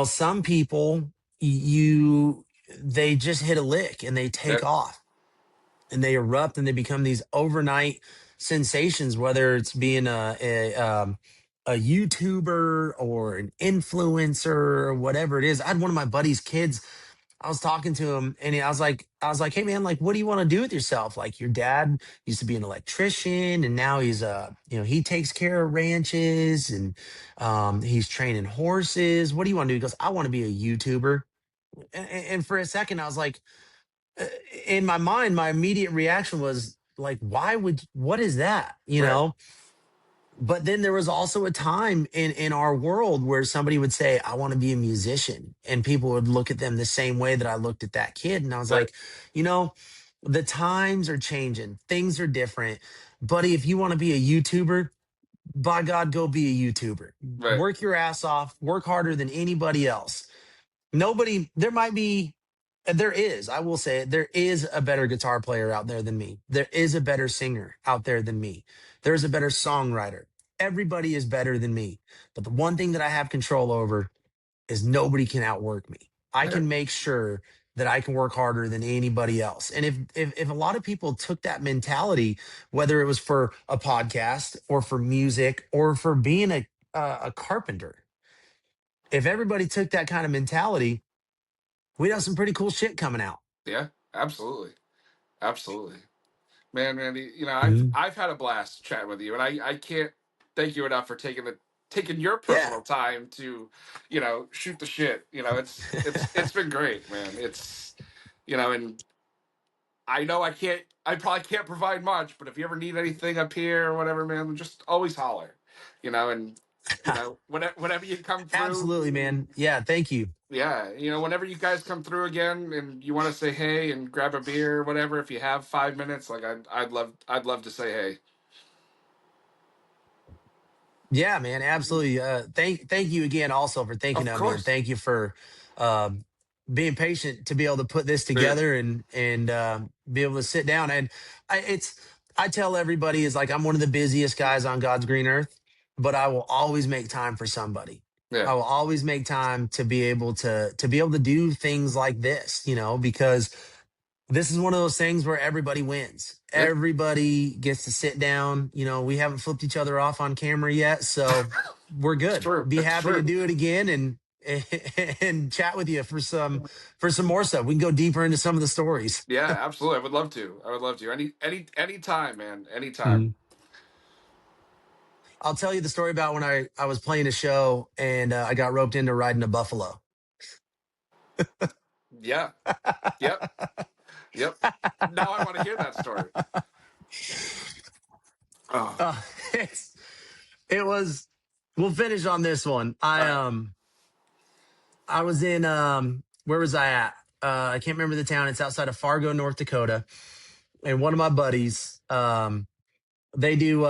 some people, they just hit a lick and they take Yeah. off and they erupt and they become these overnight sensations, whether it's being a YouTuber or an influencer or whatever it is. I had one of my buddy's kids. I was talking to him and I was like, hey man, like, what do you want to do with yourself? Like your dad used to be an electrician and now he's he takes care of ranches and he's training horses. What do you want to do? He goes, I want to be a YouTuber. And for a second, I was like, uh, in my mind, my immediate reaction was like, what is that? Right. But then there was also a time in our world where somebody would say, I want to be a musician. And people would look at them the same way that I looked at that kid. And I was Right. like, you know, the times are changing, things are different. Buddy, if you want to be a YouTuber, by God, go be a YouTuber. Right. Work your ass off, work harder than anybody else. Nobody, there might be, there is, I will say it, there is a better guitar player out there than me. There is a better singer out there than me. There's a better songwriter. Everybody is better than me. But the one thing that I have control over is nobody can outwork me. I Right. can make sure that I can work harder than anybody else. And if a lot of people took that mentality, whether it was for a podcast or for music or for being a carpenter, if everybody took that kind of mentality, we'd have some pretty cool shit coming out. Yeah. Absolutely. Absolutely. Man, Randy, Mhm. I've had a blast chatting with you, and I can't thank you enough for taking your Yeah, personal time to, shoot the shit. It's been great, man. And I know I probably can't provide much, but if you ever need anything up here or whatever, man, just always holler. And whenever you come through, absolutely, man. Yeah, thank you. yeah, whenever you guys come through again and you want to say hey and grab a beer or whatever, if you have 5 minutes, like I'd love to say hey. Yeah, man, absolutely. Thank you again also for thinking Of of me, and course. thank you for um, being patient to be able to put this Yeah. together and be able to sit down. And I tell everybody is like I'm one of the busiest guys on God's green earth, but I will always make time for somebody. Yeah. I will always make time to be able to do things like this, because this is one of those things where everybody wins. Yeah. Everybody gets to sit down. We haven't flipped each other off on camera yet, so we're It's good. true. Be It's happy to true. do it again and chat with you for some more stuff. We can go deeper into some of the stories. Yeah, absolutely. I would love to. I would love to. Any time, man. Anytime. Mhm. I'll tell you the story about when I was playing a show and I got roped into riding a buffalo. Yeah. Yep. Yep. Now I want to hear that story. Oh. Uh, it's, it was. We'll finish on this one. All right. I was in where was I at? I can't remember the town. It's outside of Fargo, North Dakota. And one of my buddies, they do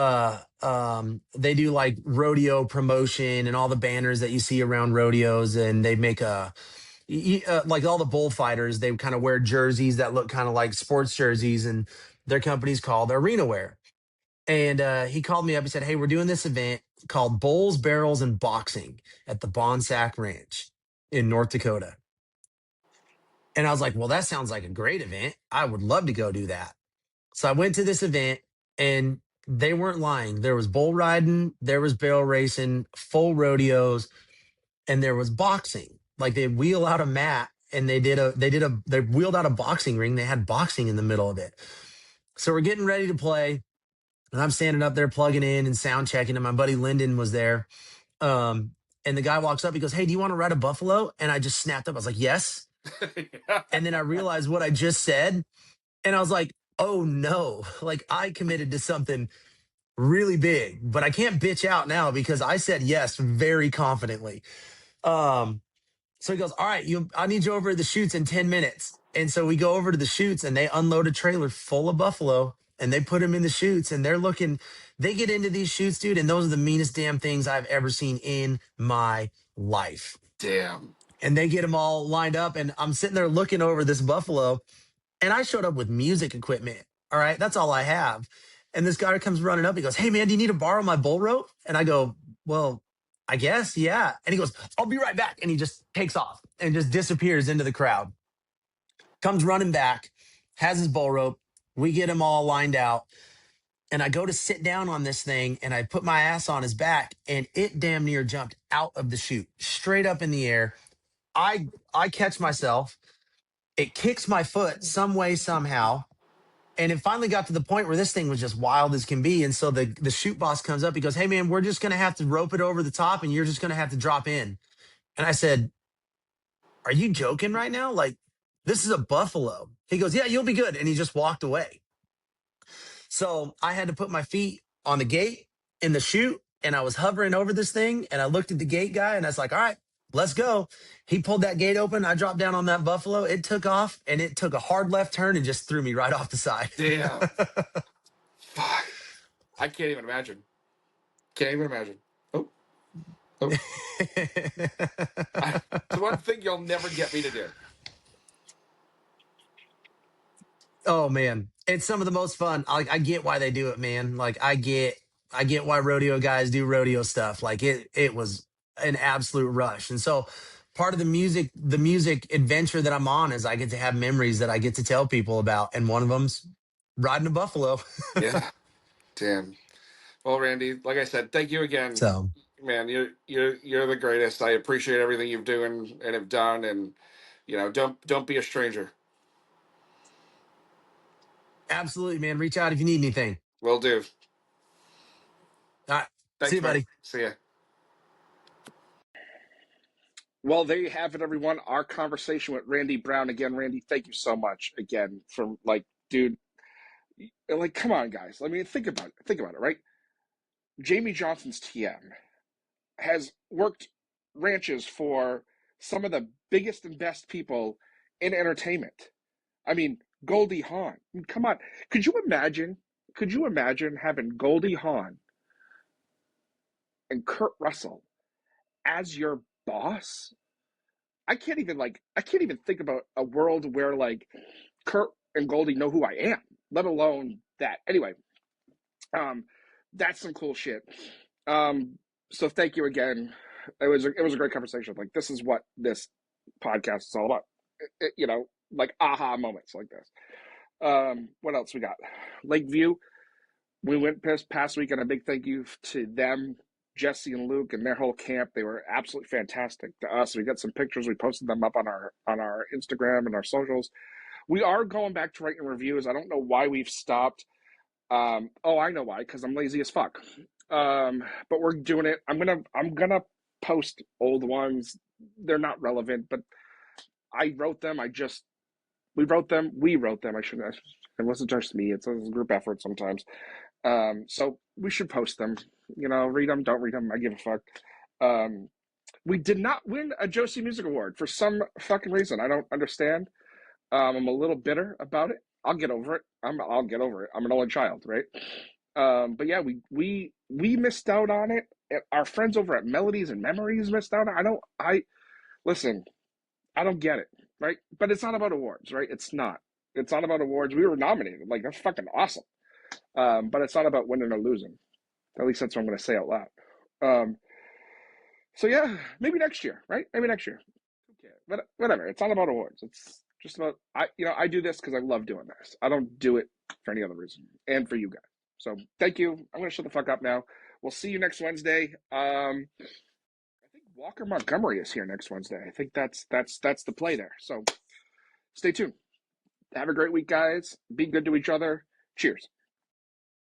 like rodeo promotion and all the banners that you see around rodeos, and they make like all the bullfighters, they kind of wear jerseys that look kind of like sports jerseys, and their company's called Arena Wear. And he called me up. He said, "Hey, we're doing this event called Bowls, Barrels, and Boxing at the Bonsack Ranch in North Dakota." And I was like, well, that sounds like a great event. I would love to go do that. So I went to this event and they weren't lying. There was bull riding, there was barrel racing, full rodeos, and there was boxing. Like they wheel out a mat and they wheeled out a boxing ring. They had boxing in the middle of it. So we're getting ready to play. And I'm standing up there plugging in and sound checking. And my buddy Lyndon was there. And the guy walks up. He goes, "Hey, do you want to ride a buffalo?" And I just snapped up. I was like, "Yes." Yeah. And then I realized what I just said. And I was like, oh no, like I committed to something really big, but I can't bitch out now because I said yes very confidently. Um, so he goes, "All right, I need you over at the chutes in 10 minutes." And so we go over to the chutes and they unload a trailer full of buffalo and they put them in the chutes and they get into these chutes, dude. And those are the meanest damn things I've ever seen in my life. Damn. And they get them all lined up. And I'm sitting there looking over this buffalo and I showed up with music equipment. All right. That's all I have. And this guy comes running up. He goes, "Hey man, do you need to borrow my bull rope?" And I go, "Well, I guess, yeah." And he goes, "I'll be right back." And he just takes off and just disappears into the crowd. Comes running back, has his bull rope. We get him all lined out. And I go to sit down on this thing and I put my ass on his back and it damn near jumped out of the chute, straight up in the air. I catch myself. It kicks my foot some way, somehow. And it finally got to the point where this thing was just wild as can be. And so the chute boss comes up. He goes, "Hey, man, we're just going to have to rope it over the top and you're just going to have to drop in." And I said, "Are you joking right now? Like, this is a buffalo." He goes, "Yeah, you'll be good." And he just walked away. So I had to put my feet on the gate in the chute and I was hovering over this thing and I looked at the gate guy and I was like, "All right, let's go." He pulled that gate open. I dropped down on that buffalo. It took off and it took a hard left turn and just threw me right off the side. Damn. Fuck. I can't even imagine. Can't even imagine. Oh. It's one thing you'll never get me to do. Oh man, it's some of the most fun. I get why they do it, man. Like I get why rodeo guys do rodeo stuff. Like it was an absolute rush. And so part of the music adventure that I'm on is I get to have memories that I get to tell people about. And one of them's riding a buffalo. Yeah. Damn. Well, Randy, like I said, thank you again. So Man, you're the greatest. I appreciate everything you've doing and have done, and don't be a stranger. absolutely, man. Reach out if you need anything. Will do. All right. Thanks, See you, man. buddy. See ya. Well, there you have it, everyone. Our conversation with Randy Brown. Again, Randy, thank you so much again for dude, come on, guys. I mean, think about it, right? Jamey Johnson's TM has worked ranches for some of the biggest and best people in entertainment. I mean, Goldie Hawn. I mean, come on. Could you imagine having Goldie Hawn and Kurt Russell as your boss? I can't even think about a world where Kurt and Goldie know who I am, let alone that. Anyway, that's some cool shit. So thank you again. It was a great conversation. Like, this is what this podcast is all about. Aha moments like this. What else we got? Lakeview. We went past weekend. A big thank you to them, Jesse and Luke, and their whole camp. They were absolutely fantastic to us. We got some pictures. We posted them up on our Instagram and our socials. We are going back to writing reviews. I don't know why we've stopped. I know why, because I'm lazy as fuck. But we're doing it. I'm gonna post old ones. They're not relevant, but I wrote them. We wrote them. I shouldn't. It wasn't just me. It's a group effort sometimes. So we should post them. Read them, don't read them. I give a fuck. We did not win a Josie Music Award for some fucking reason. I don't understand. I'm a little bitter about it. I'll get over it. I'll get over it. I'm an only child, right? But yeah, we missed out on it. Our friends over at Melodies and Memories missed out. Listen, I don't get it, right? But it's not about awards, right? It's not about awards. We were nominated. Like, that's fucking awesome. But it's not about winning or losing. At least that's what I'm going to say out loud. So yeah, maybe next year, right? Maybe next year. Okay, but whatever. It's not about awards. It's just about I do this because I love doing this. I don't do it for any other reason, and for you guys. So thank you. I'm going to shut the fuck up now. We'll see you next Wednesday. I think Walker Montgomery is here next Wednesday. I think that's the play there. So stay tuned. Have a great week, guys. Be good to each other. Cheers.